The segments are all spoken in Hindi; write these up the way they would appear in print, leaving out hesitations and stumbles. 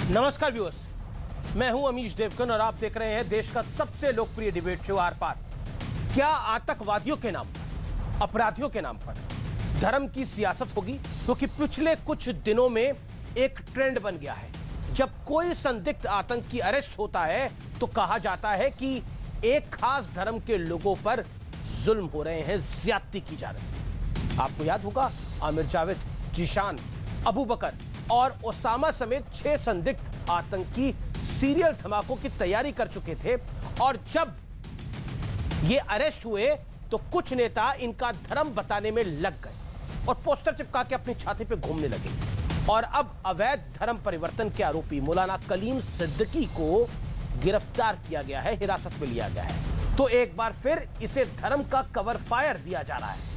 नमस्कार व्यूअर्स, मैं हूं अमीश देवकन और आप देख रहे हैं देश का सबसे लोकप्रिय डिबेट शो आर पार। क्या आतंकवादियों के नाम पर, अपराधियों के नाम पर धर्म की सियासत होगी? क्योंकि पिछले कुछ दिनों में एक ट्रेंड बन गया है। जब कोई संदिग्ध आतंकी अरेस्ट होता है तो कहा जाता है कि एक खास धर्म के लोगों पर जुल्म हो रहे हैं, ज्यादती की जा रही है। आपको याद होगा आमिर जावेद, जीशान, अबू बकर और ओसामा समेत 6 संदिग्ध आतंकी सीरियल धमाकों की तैयारी कर चुके थे और जब ये अरेस्ट हुए तो कुछ नेता इनका धर्म बताने में लग गए और पोस्टर चिपका के अपनी छाती पे घूमने लगे। और अब अवैध धर्म परिवर्तन के आरोपी मौलाना कलीम सिद्दीकी को गिरफ्तार किया गया है, हिरासत में लिया गया है। तो एक बार फिर इसे धर्म का कवर फायर दिया जा रहा है।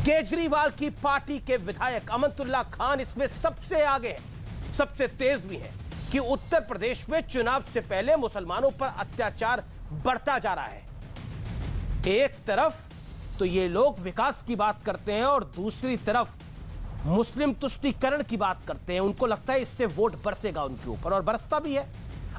केजरीवाल की पार्टी के विधायक अमनतुल्लाह खान इसमें सबसे आगे हैं, सबसे तेज भी हैं कि उत्तर प्रदेश में चुनाव से पहले मुसलमानों पर अत्याचार बढ़ता जा रहा है। एक तरफ तो ये लोग विकास की बात करते हैं और दूसरी तरफ मुस्लिम तुष्टीकरण की बात करते हैं। उनको लगता है इससे वोट बरसेगा उनके ऊपर, और बरसता भी है।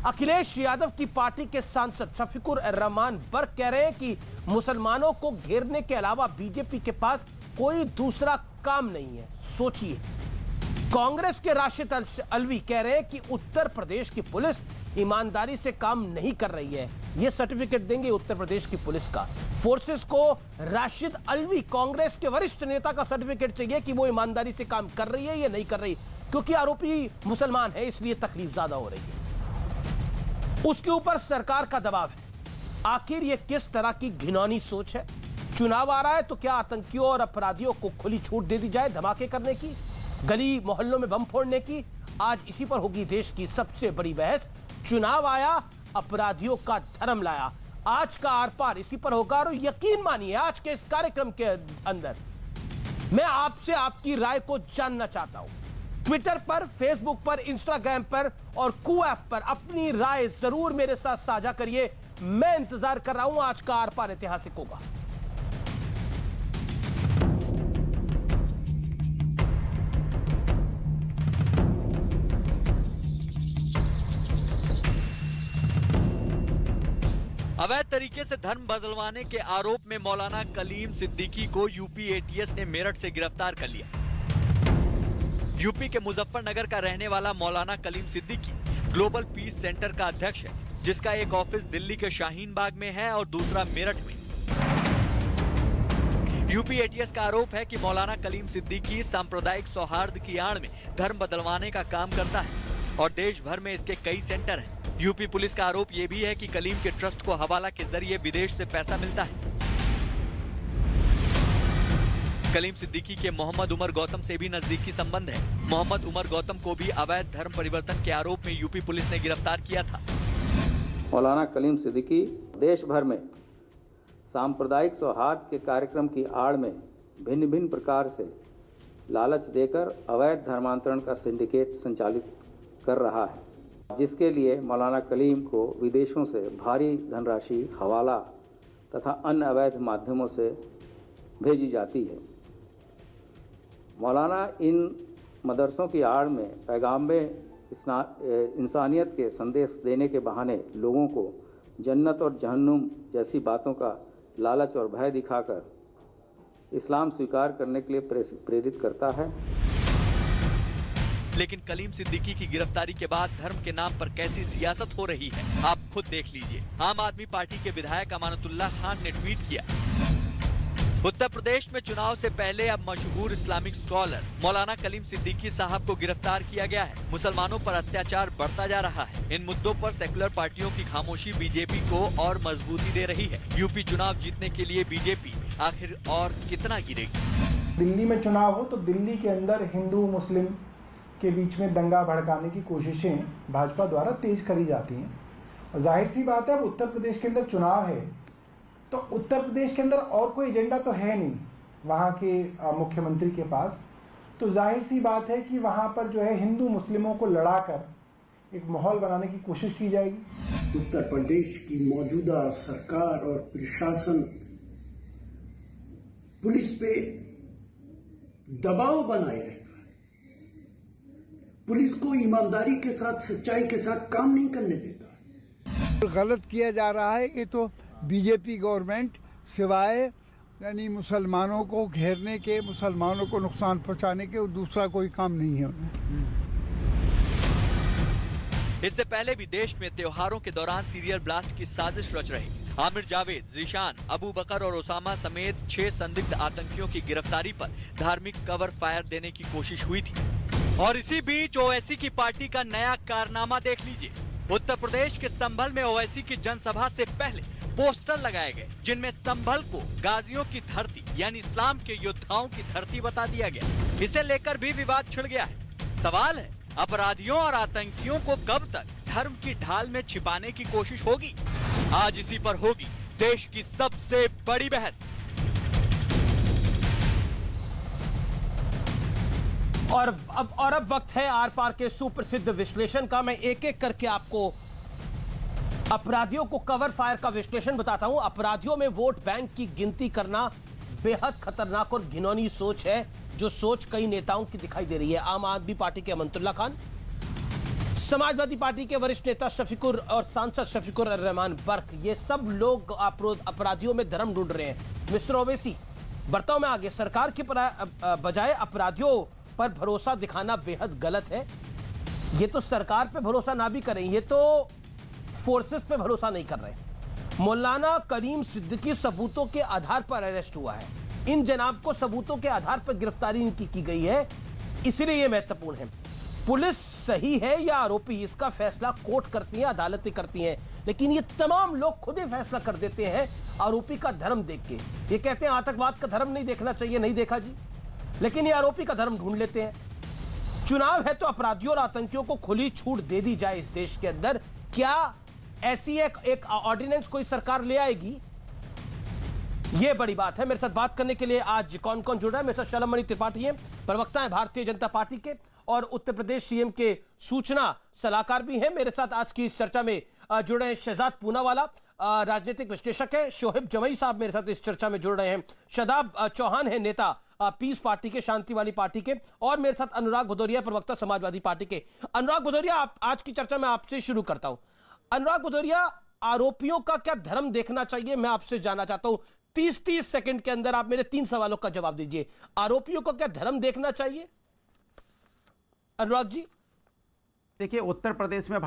अखिलेश यादव की पार्टी के सांसद शफीकुर रहमान बर्क कह रहे हैं कि मुसलमानों को घेरने के अलावा बीजेपी के पास कोई दूसरा काम नहीं है। सोचिए, कांग्रेस के राशिद अलवी कह रहे हैं कि उत्तर प्रदेश की पुलिस ईमानदारी से काम नहीं कर रही है। यह सर्टिफिकेट देंगे उत्तर प्रदेश की पुलिस का। फोर्सेस को राशिद अलवी, कांग्रेस के वरिष्ठ नेता का सर्टिफिकेट चाहिए कि वो ईमानदारी से काम कर रही है या नहीं कर रही, क्योंकि आरोपी मुसलमान है इसलिए तकलीफ ज्यादा हो रही है। उसके ऊपर सरकार का दबाव है। आखिर यह किस तरह की घिनौनी सोच है? चुनाव आ रहा है तो क्या आतंकियों और अपराधियों को खुली छूट दे दी जाए धमाके करने की, गली मोहल्लों में बम फोड़ने की? आज इसी पर होगी देश की सबसे बड़ी बहस। चुनाव आया, अपराधियों का धर्म लाया। आज का आर पार इसी पर होगा और यकीन मानिए आज के इस कार्यक्रम के अंदर मैं आपसे आपकी राय को जानना चाहता हूं। ट्विटर पर, फेसबुक पर, इंस्टाग्राम पर और कू ऐप पर अपनी राय जरूर मेरे साथ साझा करिए। मैं इंतजार कर रहा हूं। आज का आर पार ऐतिहासिक होगा। अवैध तरीके से धर्म बदलवाने के आरोप में मौलाना कलीम सिद्दीकी को यूपी एटीएस ने मेरठ से गिरफ्तार कर लिया। यूपी के मुजफ्फरनगर का रहने वाला मौलाना Kalim Siddiqui global peace centre का अध्यक्ष है, जिसका एक ऑफिस दिल्ली के शाहीन बाग में है और दूसरा मेरठ में। यूपी एटीएस का आरोप है कि मौलाना कलीम सिद्दीकी सांप्रदायिक सौहार्द की आड़ में धर्म बदलवाने का काम करता है और देश भर में इसके कई सेंटर हैं। यूपी पुलिस का आरोप यह भी है कि कलीम के ट्रस्ट को हवाला के जरिए विदेश से पैसा मिलता है। कलीम सिद्दीकी के मोहम्मद उमर गौतम से भी नजदीकी संबंध है। मोहम्मद उमर गौतम को भी अवैध धर्म परिवर्तन के आरोप में यूपी पुलिस ने गिरफ्तार किया था। मौलाना कलीम सिद्दीकी देश भर में सांप्रदायिक सौहार्द के कार्यक्रम की आड़ में भिन्न भिन्न प्रकार से लालच देकर अवैध धर्मांतरण का सिंडिकेट संचालित कर रहा है, जिसके लिए मौलाना कलीम को विदेशों से भारी धनराशि हवाला तथा अन्य अवैध माध्यमों से भेजी जाती है। मौलाना इन मदरसों की आड़ में पैगाम इंसानियत के संदेश देने के बहाने लोगों को जन्नत और जहन्नुम जैसी बातों का लालच और भय दिखाकर इस्लाम स्वीकार करने के लिए प्रेरित करता है। लेकिन कलीम सिद्दीकी की गिरफ्तारी के बाद धर्म के नाम पर कैसी सियासत हो रही है, आप खुद देख लीजिए। आम आदमी पार्टी के विधायक अमानतुल्लाह खान ने ट्वीट किया, उत्तर प्रदेश में चुनाव से पहले अब मशहूर इस्लामिक स्कॉलर मौलाना कलीम सिद्दीकी साहब को गिरफ्तार किया गया है। मुसलमानों पर अत्याचार बढ़ता जा रहा है। इन मुद्दों पर सेकुलर पार्टियों की खामोशी बीजेपी को और मजबूती दे रही है। यूपी चुनाव जीतने के लिए बीजेपी आखिर और कितना गिरेगी? दिल्ली में चुनाव हो तो दिल्ली के अंदर हिंदू मुस्लिम के बीच में दंगा भड़काने की कोशिशें भाजपा द्वारा तेज करी जाती हैं। और जाहिर सी बात है, अब उत्तर प्रदेश के अंदर चुनाव है तो उत्तर प्रदेश के अंदर और कोई एजेंडा तो है नहीं वहाँ के मुख्यमंत्री के पास। तो जाहिर सी बात है कि वहाँ पर जो है हिंदू मुस्लिमों को लड़ाकर एक माहौल बनाने की कोशिश की जाएगी। उत्तर प्रदेश की मौजूदा सरकार और प्रशासन पुलिस पे दबाव बनाए रहता है पुलिस को ईमानदारी के साथ, सच्चाई के साथ काम नहीं करने देता। गलत किया जा रहा है। ये तो बीजेपी गवर्नमेंट सिवाय यानी मुसलमानों को घेरने के, मुसलमानों को नुकसान पहुंचाने के, दूसरा कोई काम नहीं है उन्हें। इससे पहले भी देश में त्योहारों के दौरान सीरियल ब्लास्ट की साजिश रच रही। आमिर जावेद, जीशान, अबू बकर और ओसामा समेत 6 संदिग्ध आतंकियों की गिरफ्तारी पर धार्मिक कवर फायर देने की कोशिश हुई थी। और इसी बीच ओवैसी की पार्टी का नया कारनामा देख लीजिए। उत्तर प्रदेश के संभल में ओवैसी की जनसभा से पहले पोस्टर लगाए गए, जिनमें संभल को गाजियों की धरती यानी इस्लाम के योद्धाओं की धरती बता दिया गया। इसे लेकर भी विवाद छिड़ गया है। सवाल है, अपराधियों और आतंकियों को कब तक धर्म की ढाल में छिपाने की कोशिश होगी? आज इसी पर होगी देश की सबसे बड़ी बहस। और अब वक्त है आर पार के सुप्रसिद्ध विश्लेषण का। मैं एक एक करके आपको अपराधियों को कवर फायर का विश्लेषण बताता हूं। अपराधियों में वोट बैंक की गिनती करना बेहद खतरनाक और घिनौनी सोच है, जो सोच कई नेताओं की दिखाई दे रही है। आम आदमी पार्टी के अमनतुल्ला खान, समाजवादी पार्टी के वरिष्ठ नेता शफीकुर और सांसद शफीकुर रहमान बर्क, ये सब लोग अपराधियों में धर्म ढूंढ रहे हैं। मिस्टर ओवैसी बर्ताव में आगे, सरकार की बजाय अपराधियों पर भरोसा दिखाना बेहद गलत है। ये तो सरकार पे भरोसा ना भी करें, ये तो फोर्सेस पे भरोसा नहीं कर रहे। मौलाना करीम सिद्दीकी सबूतों के आधार पर अरेस्ट हुआ है। इन जनाब को सबूतों के आधार पर गिरफ्तारी इनकी की गई है, इसलिए यह महत्वपूर्ण है। पुलिस सही है या आरोपी, इसका फैसला कोर्ट करती है, अदालतें करती हैं, लेकिन ये तमाम लोग खुद ही फैसला कर देते हैं आरोपी का धर्म देख के। ये कहते हैं आतंकवाद का धर्म नहीं देखना चाहिए, नहीं देखा जी, लेकिन ये आरोपी का धर्म ढूंढ लेते हैं। चुनाव है तो अपराधियों और आतंकियों को खुली छूट दे दी जाए इस देश के अंदर। क्या ऐसी एक ऑर्डिनेंस कोई सरकार ले आएगी? यह बड़ी बात है। मेरे साथ बात करने के लिए आज कौन कौन जुड़ रहा है? मेरे साथ शलमणि त्रिपाठी हैं, प्रवक्ता हैं भारतीय जनता पार्टी के और उत्तर प्रदेश सीएम के सूचना सलाहकार भी हैं। मेरे साथ आज की इस चर्चा में जुड़ रहे हैं शहजाद पूनावाला, राजनीतिक विश्लेषक है। शोहेब जमई साहब मेरे साथ इस चर्चा में जुड़ रहे हैं। शादाब चौहान है, नेता पीस पार्टी के, शांति वाली पार्टी के, और मेरे साथ अनुराग भदौरिया, प्रवक्ता समाजवादी पार्टी के। अनुराग भदौरिया, आज की चर्चा में आपसे शुरू करता हूं। अनुराग भदौरिया, आरोपियों का क्या धर्म देखना चाहिए, मैं आपसे जानना चाहता हूं। 30 सेकंड के अंदर आप मेरे 3 सवालों का जवाब दीजिए। आरोपियों को क्या धर्म देखना चाहिए? अनुराग जी। देखिए, उत्तर प्रदेश में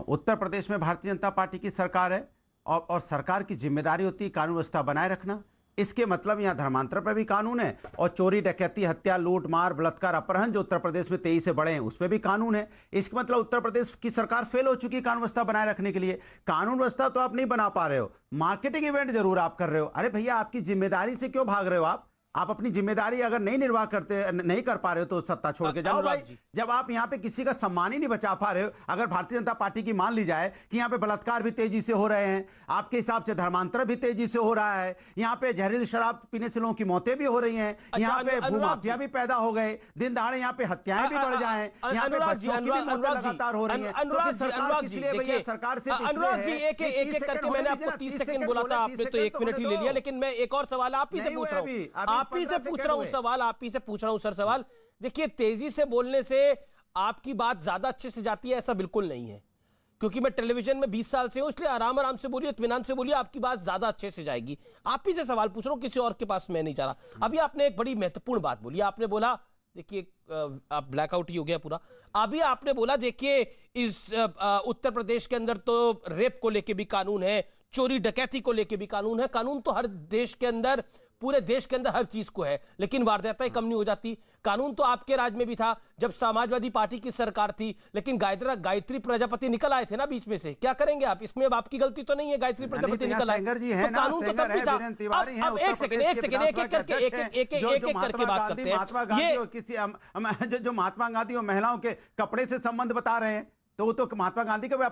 उत्तर प्रदेश में भारतीय जनता पार्टी की सरकार है और सरकार की जिम्मेदारी होती है कानून व्यवस्था बनाए रखना। इसके मतलब यहाँ धर्मांतर पर भी कानून है और चोरी, डकैती, हत्या, लूट, मार, बलात्कार, अपहरण जो उत्तर प्रदेश में 23 से बड़े हैं उस पर भी कानून है। इसका मतलब उत्तर प्रदेश की सरकार फेल हो चुकी है कानून व्यवस्था बनाए रखने के लिए। कानून व्यवस्था तो आप नहीं बना पा रहे हो, मार्केटिंग इवेंट जरूर आप कर रहे हो। अरे भैया, आपकी जिम्मेदारी से क्यों भाग रहे हो? आप अपनी जिम्मेदारी अगर नहीं कर पा रहे हो तो सत्ता छोड़ के जाओ भाई। जब आप यहाँ पे किसी का सम्मान ही नहीं बचा पा रहे हो, अगर भारतीय जनता पार्टी की मान ली जाए कि यहाँ पे बलात्कार भी तेजी से हो रहे हैं, आपके हिसाब से धर्मांतर भी तेजी से हो रहा है, यहाँ पे जहरीली शराब पीने से लोगों की मौतें भी हो रही हैं, यहाँ पे भूमाफिया भी पैदा हो गए, दिन दहाड़े यहाँ पे हत्याएं भी बढ़ जाए, यहाँ पे बच्चों की भी मौतें लगातार हो रही है। सरकार से अनुराग जी, एक करके मैंने आपको 30 सेकंड बोला था, आपने तो 1 मिनट ही ले लिया, लेकिन मैं एक और सवाल आप ही से पूछ रहा हूँ। आप ही से पूछ रहा हूं सर सवाल। देखिए, तेजी से बोलने से आपकी बात ज्यादा अच्छे से जाती है ऐसा बिल्कुल नहीं है, क्योंकि मैं टेलीविजन में 20 साल से हूं, इसलिए आराम से बोलिए, इत्मीनान से बोलिए, आपकी बात ज्यादा अच्छे से जाएगी। आप ही से सवाल पूछ रहा हूं, किसी और के पास मैं नहीं जा रहा। अभी आपने एक बड़ी महत्वपूर्ण बात बोली। आपने बोला, देखिए आप ब्लैकआउट ही हो गया पूरा। अभी आपने बोला, देखिए इस उत्तर प्रदेश के अंदर तो रेप को लेके भी कानून है, चोरी डकैती को लेके भी कानून है। कानून तो हर देश के अंदर, पूरे देश के अंदर हर चीज को है, लेकिन वारदातें कम नहीं हो जाती। कानून तो आपके राज में भी था जब समाजवादी पार्टी की सरकार थी, लेकिन गायत्री प्रजापति निकल आए थे ना बीच में से। क्या करेंगे आप इसमें? अब आपकी गलती तो नहीं है, गायत्री प्रजापति निकल आए तो कानून तो तब भी था। अब एक सेकंड करके बात करते हैं। जो महात्मा गांधी और महिलाओं के कपड़े से संबंध बता रहे हैं, तो वो तो महात्मा गांधी का भी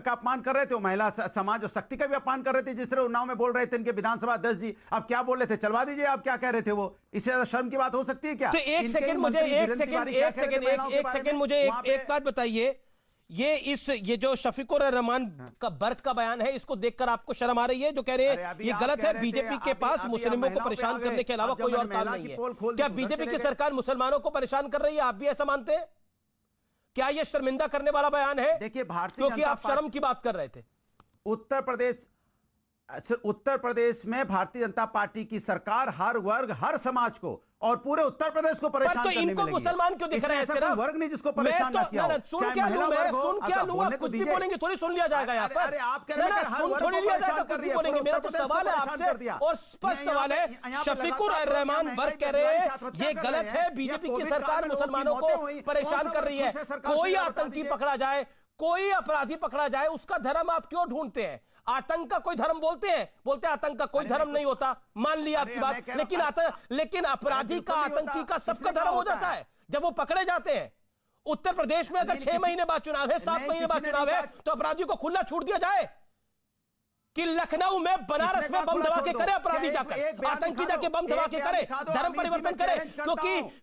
अपमान कर रहे थे, महिला समाज और शक्ति का भी अपमान कर रहे थे, जिस तरह उन्नाव में बोल रहे थे इनके विधानसभा अध्यक्ष जी। अब क्या बोल रहे थे, चलवा दीजिए। आप क्या कह रहे थे वो? इससे ज्यादा शर्म की बात हो सकती है क्या? तो एक सेकंड मुझे एक बात बताइए, ये जो शफीकुर रहमान का बर्क का बयान है, इसको देखकर आपको शर्म आ रही है? जो कह रहे हैं ये गलत है, बीजेपी के पास मुस्लिमों को परेशान करने के अलावा कोई और काम नहीं है। क्या बीजेपी की सरकार मुसलमानों को परेशान कर रही है? आप भी ऐसा मानते हैं? क्या यह शर्मिंदा करने वाला बयान है? देखिए, भारतीय क्योंकि जनता आप शर्म की बात कर रहे थे। उत्तर प्रदेश में भारतीय जनता पार्टी की सरकार हर वर्ग, हर समाज को और पूरे उत्तर प्रदेश को परेशान तो करने इनको में लगी है। मुसलमान क्यों दिख रहे हैं? इसमें ऐसा कोई वर्ग नहीं जिसको परेशान ना किया हो। सुन क्या लूं मैं, सुन क्या लूं? आप कुछ भी बोलेंगे थोड़ी सुन लिया जाएगा यहाँ पर। अरे आप कह रहे हैं हर वर्ग थोड़ी को लिया जाएगा, परेशान कर कुछ भी रही है, बोलेंगे। मेरा तो पूरे उत्तर सवाल है प्रदेश को परेशान कर आपसे दिया। और स्पष्ट सवाल है, शफीकुर रहमान बर्क कह रहे हैं ये गलत है, बीजेपी की सरकार मुसलमानों को परेशान कर रही है। कोई आतंकी पकड़ा जाए, कोई अपराधी पकड़ा जाए, उसका धर्म आप क्यों ढूंढते हैं? आतंक का कोई धर्म बोलते हैं आतंक का कोई धर्म नहीं होता, मान लिया आपकी बात, लेकिन अपराधी का, आतंकी का सबका धर्म हो जाता है जब वो पकड़े जाते हैं। उत्तर प्रदेश में अगर 6 महीने बाद चुनाव है, 7 महीने बाद चुनाव है, तो अपराधियों को खुला छूट दिया जाए कि लखनऊ में, बनारस में बम धमाके करे अपराधी जाकर, आतंकी जाके बम धमाके करे, धर्म परिवर्तन करे,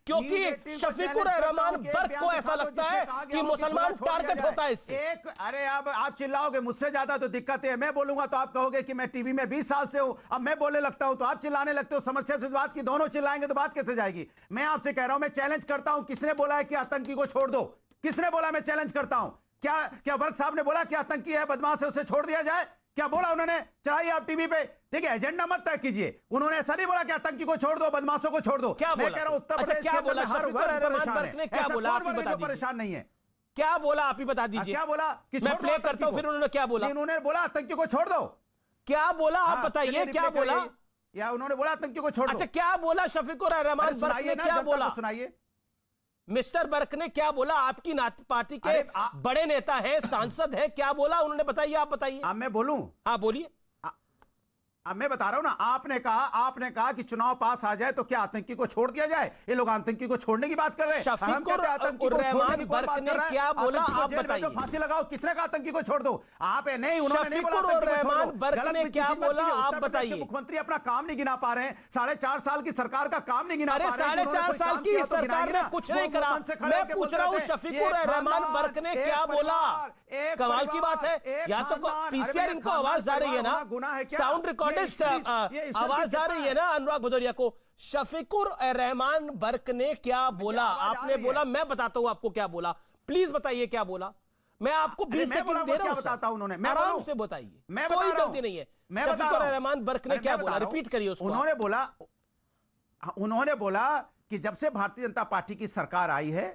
क्योंकि शफीकुर रहमान बर्क को ऐसा लगता है कि मुसलमान टारगेट होता है इससे। अरे अब आप चिल्लाओगे, मुझसे ज्यादा तो दिक्कत है। मैं बोलूंगा तो आप कहोगे कि मैं टीवी में 20 साल से हूं, अब मैं बोलने लगता हूं तो आप चिल्लाने लगते हो। समस्या से बात की, दोनों चिल्लाएंगे तो बात कैसे जाएगी? मैं आपसे कह रहा हूं, मैं चैलेंज करता हूं, किसने बोला है कि आतंकी को छोड़ दो? किसने बोला? मैं चैलेंज करता हूं। क्या वर्क साहब ने बोला कि आतंकी है, बदमाश है, उसे छोड़ दिया जाए? क्या बोला उन्होंने? चलाइए आप टीवी पे, ठीक है, एजेंडा मत तय कीजिए। उन्होंने ऐसा नहीं बोला कि आतंकी को छोड़ दो, बदमाशों को छोड़ दो। क्या मैं कह रहा हूं उत्तर प्रदेश क्या बोला? हर वर्ग परेशान है। क्या बोला? आप बता दीजिए, परेशान नहीं है। क्या बोला आप ही बता दीजिए। क्या बोला कि मैं प्ले करता हूं, फिर उन्होंने क्या बोला? उन्होंने बोला आतंकी को छोड़ दो। क्या बोला आप बताइए, क्या बोला? या उन्होंने बोला आतंकी को छोड़ दो। अच्छा, क्या बोला शफीकुर रहमान बर्क ने? क्या बोला? सुनाइए मिस्टर बर्क ने क्या बोला? आपकी पार्टी के बड़े नेता है, सांसद है, क्या बोला उन्होंने? बताइए, आप बताइए। अब मैं बोलूं? हाँ बोलिए। अब मैं बता रहा हूं ना, आपने कहा कि चुनाव पास आ जाए तो क्या आतंकी को छोड़ दिया जाए? ये लोग आतंकी को छोड़ने की बात कर रहे हैं। शफीकुर रहमान बर्क ने क्या बोला? आप बताइए। फांसी लगाओ, किसने कहा आतंकी को छोड़ दो? आप नहीं, उन्होंने नहीं बोला शफीकुर रहमान बर्क ने क्या बोला? आप बताइए। मुख्यमंत्री अपना काम नहीं गिना पा रहे हैं, 4.5 साल की सरकार का काम नहीं गिना पा रहे हैं। 4.5 साल की सरकार ने कुछ नहीं करा। मैं पूछ रहा हूं शफीकुर रहमान बर्क ने क्या बोला? कमाल की बात है। या तो पीसीआर इनको आवाज जा रही है ना, साउंड रिकॉर्डिस्ट आवाज जा रही है ना अनुराग भदौरिया को। शफीकुर रहमान बर्क ने क्या बोला? आपने बोला, मैं बताता हूं आपको क्या बोला। प्लीज बताइए क्या बोला। मैं आपको 20 सेकंड दे रहा हूं, बताता हूं। उन्होंने, आराम से बताइए, कोई गलती नहीं है। शफीकुर रहमान बर्क ने क्या बोला? रिपीट करिए उसको। उन्होंने बोला कि जब से भारतीय जनता पार्टी की सरकार आई है,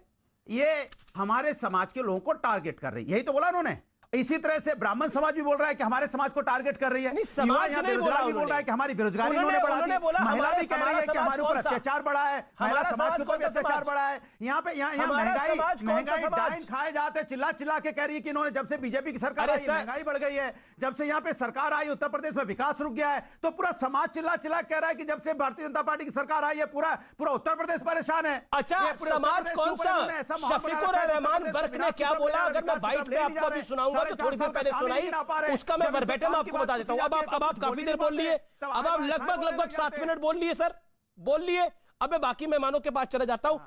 ये हमारे समाज के लोगों को टारगेट कर रही है। यही तो बोला उन्होंने। इसी तरह से ब्राह्मण समाज भी बोल रहा है कि हमारे समाज को टारगेट कर रही है। समाज नहीं बोला, भी बोल रहा है कि हमारी बेरोजगारी इन्होंने बढ़ा दी। महिला भी कह रही है कि हमारे ऊपर अत्याचार बढ़ा है, हमारा समाज के ऊपर भी अत्याचार बढ़ा है। यहाँ महंगाई डाइन खाए जाते, चिल्ला चिल्ला के कह रही है कि इन्होंने जब से बीजेपी की सरकार आई महंगाई बढ़ गई है, जब से यहाँ पे सरकार आई उत्तर प्रदेश में विकास रुक गया है। तो पूरा समाज चिल्ला चिल्ला कह रहा है कि जब से भारतीय जनता पार्टी की सरकार आई है पूरा उत्तर प्रदेश परेशान है। अच्छा, समाज कौन सा? शफीकुर रहमान बर्क ने क्या बोला? अगर मैं बाइट पे आपको अभी सुनाऊंगा तो थोड़ी देर पहले सुनाई, उसका मैं वर्बेटिम आपको बता देता हूं। अब आप काफी देर बोल लिए, अब आप लगभग 7 मिनट बोल लिए सर, बोल लिए। अब मैं बाकी मेहमानों के पास चला जाता हूं।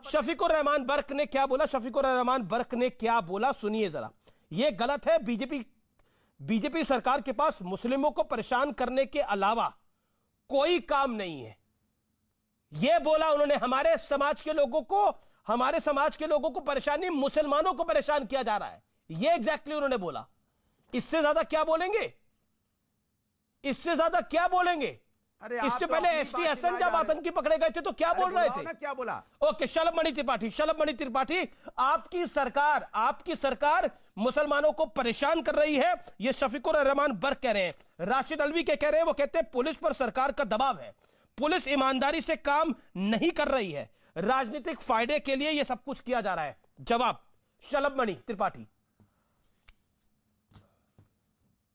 शफीकुर रहमान बर्क ने क्या बोला? शफीकुर रहमान बर्क ने क्या बोला सुनिए जरा। यह गलत है। बीजेपी सरकार के पास मुस्लिमों को परेशान करने के अलावा कोई काम नहीं है, यह बोला उन्होंने। हमारे समाज के लोगों को परेशानी, मुसलमानों को परेशान किया जा रहा है, यह एग्जैक्टली उन्होंने बोला। इससे ज्यादा क्या बोलेंगे? इससे ज्यादा क्या बोलेंगे? इससे पहले एसटी हसन जब आतंकी पकड़े गए थे तो क्या बोल रहे थे? क्या बोला? ओके, शलभमणि त्रिपाठी, आपकी सरकार मुसलमानों को परेशान कर रही है, यह शफीकुर रहमान बर्क कह रहे हैं। राशिद अल्वी के कह रहे हैं, वो कहते हैं पुलिस पर सरकार का दबाव है, पुलिस ईमानदारी से काम नहीं कर रही है, राजनीतिक फायदे के लिए यह सब कुछ किया जा रहा है। जवाब शलभमणि त्रिपाठी।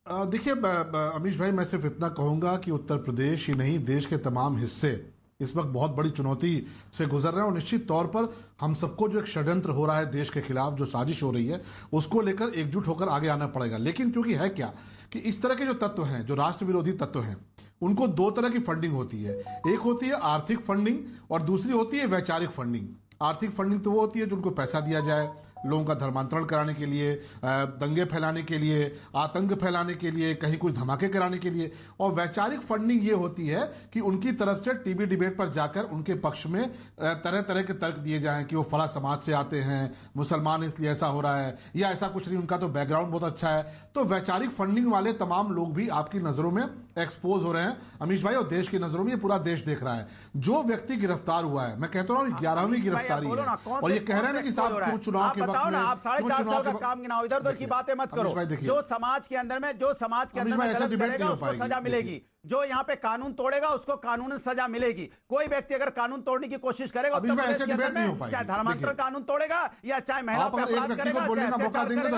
देखिए अमीश भाई, मैं सिर्फ इतना कहूंगा कि उत्तर प्रदेश ही नहीं देश के तमाम हिस्से इस वक्त बहुत बड़ी चुनौती से गुजर रहे हैं और निश्चित तौर पर हम सबको जो एक षड्यंत्र हो रहा है देश के खिलाफ, जो साजिश हो रही है, उसको लेकर एकजुट होकर आगे आना पड़ेगा। लेकिन क्योंकि है क्या कि इस तरह के जो तत्व हैं, जो राष्ट्र विरोधी तत्व हैं, उनको 2 तरह की फंडिंग होती है। एक होती है आर्थिक फंडिंग और दूसरी होती है वैचारिक फंडिंग। आर्थिक फंडिंग तो वो होती है जो उनको पैसा दिया जाए, लोगों का धर्मांतरण कराने के लिए, दंगे फैलाने के लिए, आतंक फैलाने के लिए, कहीं कुछ धमाके कराने के लिए। और वैचारिक फंडिंग ये होती है कि उनकी तरफ से टीवी डिबेट पर जाकर उनके पक्ष में तरह तरह के तर्क दिए जाएं कि वो फला समाज से आते हैं, मुसलमान इसलिए ऐसा हो रहा है, या ऐसा कुछ नहीं, उनका तो बैकग्राउंड बहुत अच्छा है। तो वैचारिक फंडिंग वाले तमाम लोग भी आपकी नजरों में एक्सपोज हो रहे हैं अमीश भाई, और देश की नजरों में ये पूरा देश देख रहा है। जो व्यक्ति गिरफ्तार हुआ है, मैं कहता हूँ 11वीं गिरफ्तारी है, और ये कह रहे हैं कि साहब क्यों चुनाव के वक्त में आप 4.5 साल का काम गिनाओ, इधर उधर की बातें मत करो। जो समाज के अंदर में गलत करेगा उसको सजा मिलेगी, जो यहाँ पे कानून तोड़ेगा उसको कानून सजा मिलेगी। कोई व्यक्ति अगर कानून तोड़ने की कोशिश करेगा उत्तर प्रदेश के अंदर में, चाहे धर्मांतरण कानून तोड़ेगा या चाहे महिला पे अपराध करेगा,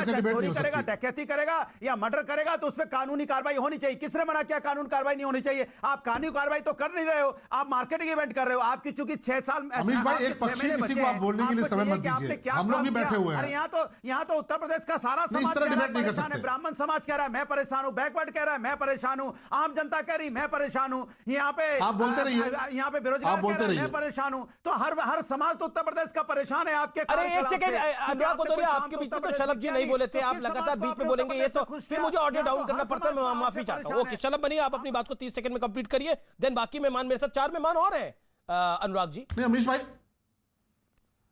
चाहे चोरी करेगा, डकैती करेगा या मर्डर करेगा, तो उसमें कानूनी कार्रवाई होनी चाहिए। किसने मना किया कानूनी कार्रवाई नहीं होनी चाहिए? आप कानूनी कार्रवाई तो कर नहीं रहे हो, आप मार्केटिंग इवेंट कर रहे हो। आपकी चूंकि 6 साल अमीश भाई, एक पक्षी किसी को आप बोलने के लिए समय मत दीजिए, हम लोग भी बैठे हुए हैं। यहाँ तो उत्तर प्रदेश का सारा समाज परेशान है। ब्राह्मण समाज कह रहा है मैं परेशान हूं, बैकवर्ड कह रहा है मैं परेशान हूं, आम जनता कह रही मैं परेशान हूं, यहाँ पे आप बोलते रहिए, यहाँ पे बेरोजगार कह रहे हैं मैं परेशान हूं। तो हर समाज तो उत्तर प्रदेश का परेशान है आपके। अरे एक सेकंड अनुराग भदौरिया, आपके बीच में तो शलभ जी नहीं बोले थे, आप लगातार बीच में बोलेंगे, ये तो फिर मुझे ऑडियो डाउन करना पड़ता है, मैं माफी चाहता हूँ। ओके शलभ बनिए, आप अपनी बात को 30 सेकंड में कंप्लीट करिए, देन बाकी मेहमान मेरे साथ 4 मेहमान और हैं अनुराग जी। नहीं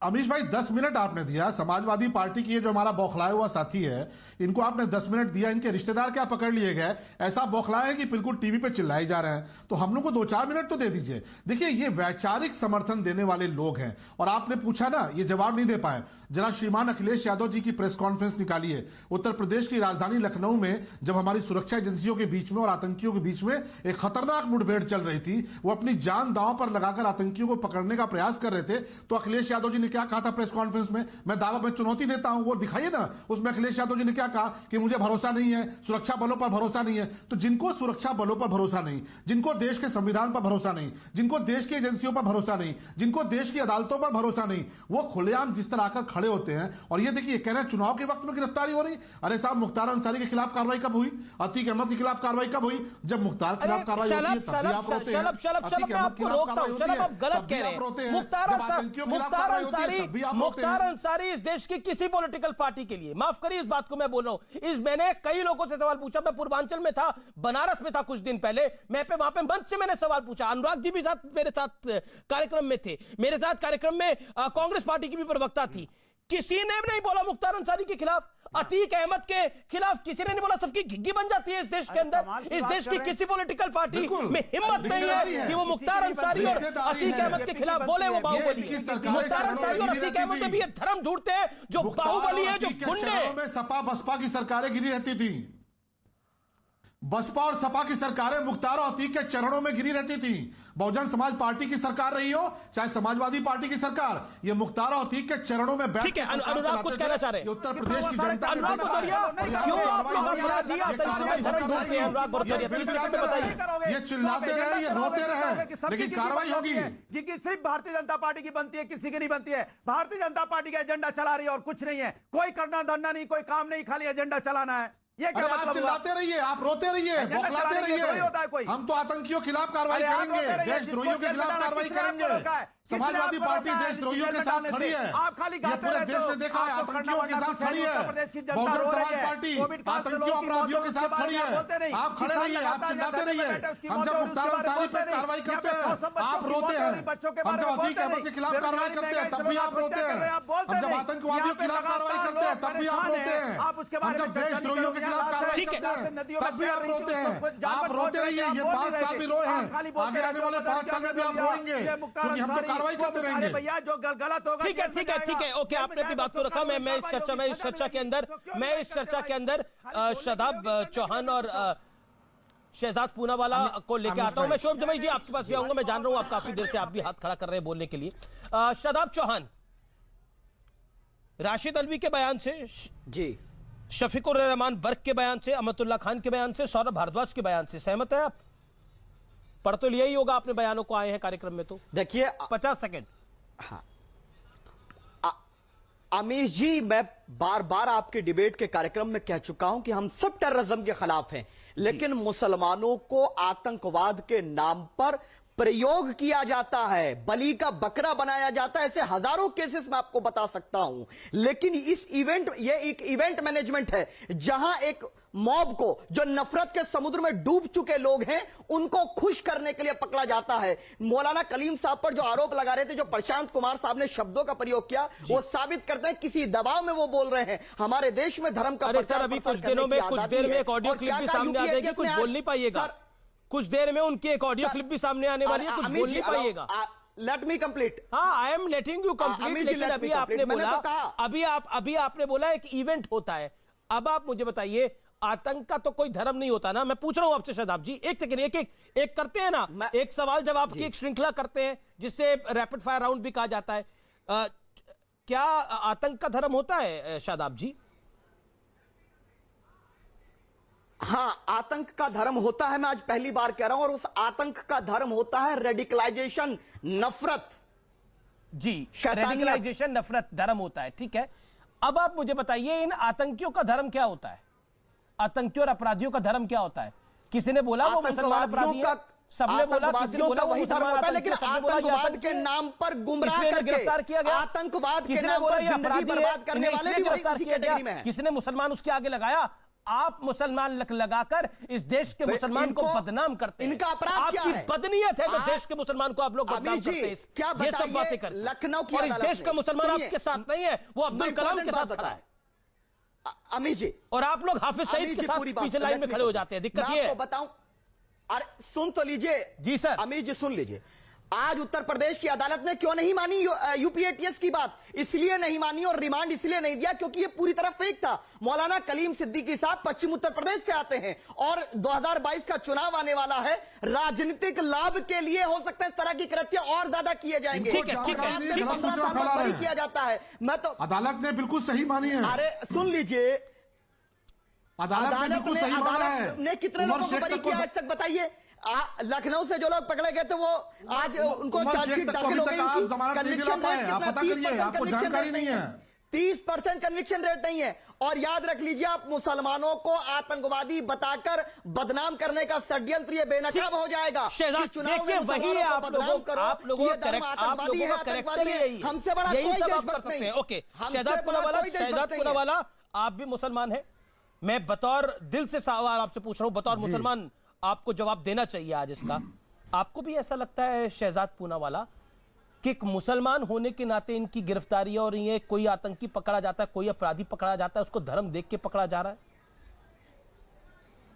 अमीश भाई 10 मिनट आपने दिया। समाजवादी पार्टी की ये जो हमारा बौखलाया हुआ साथी है, इनको आपने 10 मिनट दिया, इनके रिश्तेदार क्या पकड़ लिए गए, ऐसा बौखलाया है कि बिल्कुल टीवी पे चिल्लाए जा रहे हैं, तो हम लोग को 2-4 मिनट तो दे दीजिए। देखिए ये वैचारिक समर्थन देने वाले लोग हैं, और आपने पूछा ना, ये जवाब नहीं दे पाए। जरा श्रीमान अखिलेश यादव जी की प्रेस कॉन्फ्रेंस निकालिए। उत्तर प्रदेश की राजधानी लखनऊ में जब हमारी सुरक्षा एजेंसियों के बीच में और आतंकियों के बीच में एक खतरनाक मुठभेड़ चल रही थी, वो अपनी जान दांव पर लगाकर आतंकियों को पकड़ने का प्रयास कर रहे थे, तो अखिलेश यादव जी ने क्या कहा था प्रेस कॉन्फ्रेंस में? मैं दावा में चुनौती देता हूं, वो दिखाइए ना। उसमें अखिलेश यादव जी ने क्या कहा कि मुझे भरोसा नहीं है, सुरक्षा बलों पर भरोसा नहीं है। तो जिनको सुरक्षा बलों पर भरोसा नहीं, जिनको देश के संविधान पर भरोसा नहीं, जिनको देश की एजेंसियों पर भरोसा नहीं, जिनको देश की अदालतों पर भरोसा नहीं, वो खुलेआम जिस तरह आकर खड़े होते हैं। और ये देखिए कह रहे हैं चुनाव के वक्त में गिरफ्तारी हो रही। अरे साहब, मुख्तार अंसारी के खिलाफ कार्रवाई कब हुई? अतीक अहमद के खिलाफ कार्रवाई कब हुई? जब मुख्तार के खिलाफ कार्रवाई होती है तभी आप रोते हैं। मैं आपको रोकता हूं, शलभ आप गलत कह रहे हैं। मुख्तार अंसारी इस देश की किसी पॉलिटिकल पार्टी के लिए, माफ करिए इस बात को मैं बोल रहा हूं, मैंने कई लोगों से सवाल पूछा। मैं पूर्वांचल में था, बनारस में था कुछ दिन पहले, वहां पे मंच से मैंने सवाल पूछा। अनुराग जी भी मेरे साथ कार्यक्रम में थे, मेरे साथ कार्यक्रम में कांग्रेस पार्टी की भी प्रवक्ता थी। किसी ने भी नहीं बोला मुख्तार अंसारी के खिलाफ, अतीक अहमद के खिलाफ किसी ने नहीं बोला। सबकी घिग्गी बन जाती है इस देश के अंदर। इस देश की किसी पॉलिटिकल पार्टी में हिम्मत नहीं है कि वो मुख्तार अंसारी और अतीक अहमद के खिलाफ बोले। वो बाहुबली है। मुख्तार अंसारी और अतीक अहमद में भी ये धर्म ढूंढते हैं जो बाहुबली है, जो गुंडे। सपा बसपा की सरकारें गिरी रहती थी, बसपा और सपा की सरकारें मुख्तार और अतीक के चरणों में गिरी रहती थी। बहुजन समाज पार्टी की सरकार रही हो चाहे समाजवादी पार्टी की सरकार, ये मुख्तार और अतीक के चरणों में बैठ के अनुराग कुछ कहना चाह रहे हैं? उत्तर प्रदेश की जनता क्यों आप लोग अपराधी आतंकी में धर्म ढूंढते हैं? अनुराग बताइए। ये चिल्लाते रहे, ये रोते रहे, लेकिन कार्रवाई होगी। सिर्फ भारतीय जनता पार्टी की बनती है, किसी की नहीं बनती है। भारतीय जनता पार्टी का एजेंडा चला रही है और कुछ नहीं है। कोई करना धरना नहीं, कोई काम नहीं, खाली एजेंडा चलाना है। ये क्या मतलब? आप चिल्लाते रहिए, आप रोते रहिए, बौखलाते रहिए। हम तो आतंकियों के खिलाफ कार्रवाई करेंगे, देशद्रोहियों के खिलाफ कार्रवाई करेंगे। समाजवादी पार्टी देशद्रोहियों के साथ खड़ी है। ये पूरे देश ने देखा है, आतंकियों के साथ खड़ी है। बहुजन समाज पार्टी आतंकियों अपराधियों के साथ खड़ी है। आप खड़े रहिए, आप चिल्लाते रहिए। हम जब मुख्तार अंसारी पर कार्रवाई करते हैं आप रोते हैं, हम जब अतीक अहमद के खिलाफ कार्रवाई करते हैं तब भी आप रोते हैं, हम जब आतंकवादियों के खिलाफ कार्रवाई करते हैं तब भी आप रोते हैं, हम जब देशद्रोहियों के खिलाफ कार्रवाई करते हैं तब भी आप रोते हैं। आप रोते रहिए, ये 5 साल भी रोए हैं, आगे आने वाले 5 साल में भी आप रोएंगे, क्योंकि हम तो कार्रवाई करते रहेंगे। भैया जो गलत होगा। ठीक है, ओके, आपने अपनी बात को रखा। मैं इस चर्चा के अंदर शादाब चौहान और शहजाद पूनावाला को लेकर आता हूं। मैं शोभ जमाई जी आपके पास भी आऊंगा। मैं जान रहा हूं आप काफी देर से आप भी हाथ खड़ा कर रहे हैं बोलने के लिए। शादाब चौहान, राशिद अल्वी के बयान से जी, शफीकुर रहमान बर्क के बयान से, अमतुल्ला खान के बयान से, सौरभ भारद्वाज के बयान से सहमत है आप? पढ़ तो लिया ही होगा आपने बयानों को, आए हैं कार्यक्रम में तो। देखिए 50 सेकंड। हाँ अमीश जी, मैं बार बार आपके डिबेट के कार्यक्रम में कह चुका हूं कि हम सब टेररिज्म के खिलाफ हैं, लेकिन मुसलमानों को आतंकवाद के नाम पर प्रयोग किया जाता है, बलि का बकरा बनाया जाता है, ऐसे हजारों केसेस मैं आपको बता सकता हूं। लेकिन इस इवेंट, ये एक इवेंट मैनेजमेंट है जहां एक मॉब को, जो नफरत के समुद्र में डूब चुके लोग हैं, उनको खुश करने के लिए पकड़ा जाता है। मौलाना कलीम साहब पर जो आरोप लगा रहे थे, जो प्रशांत कुमार साहब ने शब्दों का प्रयोग किया, वो साबित करते हैं किसी दबाव में वो बोल रहे हैं। हमारे देश में धर्म का सर, अभी कुछ देरों में, कुछ देर में एक ऑडियो क्लिप भी सामने आ जाएगी, कुछ बोल नहीं पाइएगा। कुछ देर में उनकी एक ऑडियो क्लिप भी सामने आने वाली है, कुछ बोल नहीं पाइएगा। Late me complete. हाँ, I am letting you complete. लेकिन अभी आपने बोला, अभी आपने बोला एक इवेंट होता है। अब आप मुझे बताइए, आतंक का तो कोई धर्म नहीं होता ना। मैं पूछ रहा हूं आपसे शादाब जी, एक सेकंड, एक करते हैं ना, एक सवाल जवाब की एक श्रृंखला करते हैं, जिससे रैपिड फायर राउंड भी कहा जाता है। क्या आतंक का धर्म होता है शादाब जी? हां, आतंक का धर्म होता है, मैं आज पहली बार कह रहा हूं। और उस आतंक का धर्म होता है रेडिकलाइजेशन, नफरत। जी, रेडिकलाइजेशन, नफरत धर्म होता है, ठीक है। अब आप मुझे बताइए, इन आतंकियों का धर्म क्या होता है? आतंकियों और अपराधियों का धर्म क्या होता है? किसी ने बोला वो मुसलमान अपराधी है, सबने बोला, किसी ने बोला वो मुसलमान अपराधी है, लेकिन आतंकवाद के नाम पर गुमराह करके गिरफ्तार किया गया। आतंकवाद के नाम पर जिंदगी बर्बाद करने वाले भी उसी कैटेगरी में हैं। किसी ने मुसलमान उसके आगे लगाया। आप मुसलमान लगाकर इस देश के मुसलमान को बदनाम करते हैं। इनका अपराध क्या है? आपकी बदनीयत है तो देश के मुसलमान को आप लोग बदनाम करते हैं। क्या ये सब बातें करते हैं। लखनऊ की और इस देश का मुसलमान आपके साथ नहीं है, वो अब्दुल कलाम के साथ खड़ा है। अमीर जी, और आप लोग हाफिज सईद के साथ पीछे लाइन में खड़े हो जाते हैं। दिक्कत ये है। बताऊं, अरे सुन तो लीजिए जी सर। अमीर जी सुन लीजिए, आज उत्तर प्रदेश की अदालत ने क्यों नहीं मानी यूपीएटीएस की बात? इसलिए नहीं मानी और रिमांड इसलिए नहीं दिया क्योंकि ये पूरी तरह फेक था। मौलाना कलीम सिद्दीकी साहब पश्चिम उत्तर प्रदेश से आते हैं और 2022 का चुनाव आने वाला है। राजनीतिक लाभ के लिए हो सकता है इस तरह की कृत्य और ज्यादा किए जाएंगे। ठीक है, ठीक है, 15 साल बाद बरी किया जाता है। मैं तो, अदालत ने बिल्कुल सही मानी है। अरे सुन लीजिए, अदालत ने बिल्कुल सही माना है। ने कितने लोगों को बरी किया आज तक बताइए? लखनऊ से जो लोग पकड़े गए थे वो आज उनको चार्जशीट दाखिल हो गई। कन्विक्शन रेट कितना? 30% नहीं है, 30% कन्विक्शन रेट नहीं है। और याद रख लीजिए, आप मुसलमानों को आतंकवादी बताकर बदनाम करने का षड्यंत्र ये बेनकाब हो जाएगा। देखिए, वही है आप लोगों का करेक्टर यही है। हमसे बड़ा यही कोई सब आप कर देशभक्त सकते नहीं। हैं। ओके, शहजाद पुनावाला, आप भी मुसलमान हैं। मैं बतौर दिल से सवाल आपसे पूछ रहा हूं, बतौर मुसलमान आपको जवाब देना चाहिए आज इसका। आपको भी ऐसा लगता है शहजाद पूनावाला कि एक मुसलमान होने के नाते इनकी गिरफ्तारी और ये कोई आतंकी पकड़ा जाता है, कोई अपराधी पकड़ा जाता है, उसको धर्म देख के पकड़ा जा रहा है?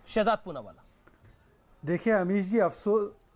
शहजाद पूनावाला, देखिए अमीश जी,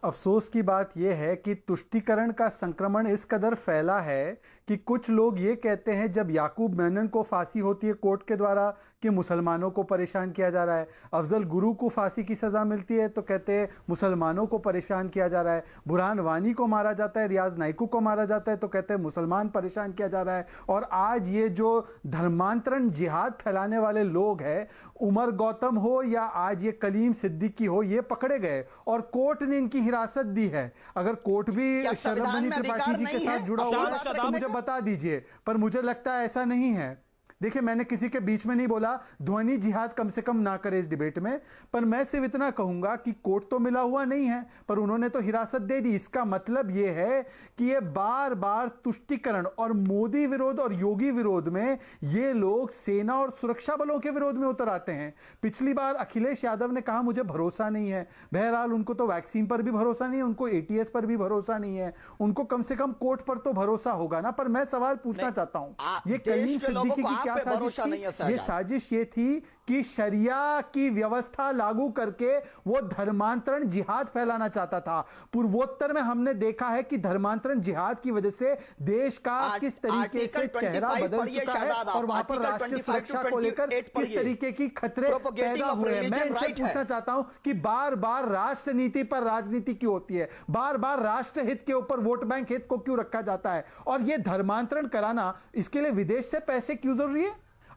अफसोस की बात यह है कि तुष्टीकरण का संक्रमण इस कदर फैला है कि कुछ लोग ये कहते हैं जब याकूब मेनन को फांसी होती है कोर्ट के द्वारा कि मुसलमानों को परेशान किया जा रहा है, अफजल गुरु को फांसी की सज़ा मिलती है तो कहते हैं मुसलमानों को परेशान किया जा रहा है, बुरहान वानी को मारा जाता है, रियाज नाइकू को मारा जाता है तो कहते हैं मुसलमान परेशान किया जा रहा है। और आज ये जो धर्मांतरण जिहाद फैलाने वाले लोग हैं, उमर गौतम हो या आज ये कलीम सिद्दीकी हो, ये पकड़े गए और कोर्ट ने इनकी हिरासत दी है। अगर कोर्ट भी शरबनी त्रिपाठी जी के साथ जुड़ा हुआ है तो मुझे बता दीजिए, पर मुझे लगता है ऐसा नहीं है। देखिए, मैंने किसी के बीच में नहीं बोला ध्वनि जिहाद कम से कम ना करे इस डिबेट में, पर मैं सिर्फ इतना कहूंगा कि कोर्ट तो मिला हुआ नहीं है पर उन्होंने तो हिरासत दे दी। इसका मतलब यह है कि ये बार बार तुष्टीकरण और मोदी विरोध और योगी विरोध में ये लोग सेना और सुरक्षा बलों के विरोध में उतर आते हैं। पिछली बार अखिलेश यादव ने कहा मुझे भरोसा नहीं है, बहरहाल उनको तो वैक्सीन पर भी भरोसा नहीं है, उनको एटीएस पर भी भरोसा नहीं है, उनको कम से कम कोर्ट पर तो भरोसा होगा ना। पर मैं सवाल पूछना चाहता हूं, ये कलीम सिद्दीकी की क्या साजिश थी? ये साजिश ये थी कि शरिया की व्यवस्था लागू करके वो धर्मांतरण जिहाद फैलाना चाहता था। पूर्वोत्तर में हमने देखा है कि धर्मांतरण जिहाद की वजह से देश का किस तरीके से चेहरा बदल चुका है और वहां पर राष्ट्रीय सुरक्षा को लेकर किस तरीके की खतरे पैदा हुए हैं। मैं इनसे पूछना चाहता हूं कि बार बार राष्ट्र नीति पर राजनीति क्यों होती है, बार बार राष्ट्र हित के ऊपर वोट बैंक हित को क्यों रखा जाता है, और यह धर्मांतरण कराना, इसके लिए विदेश से पैसे क्यों जरूरी है?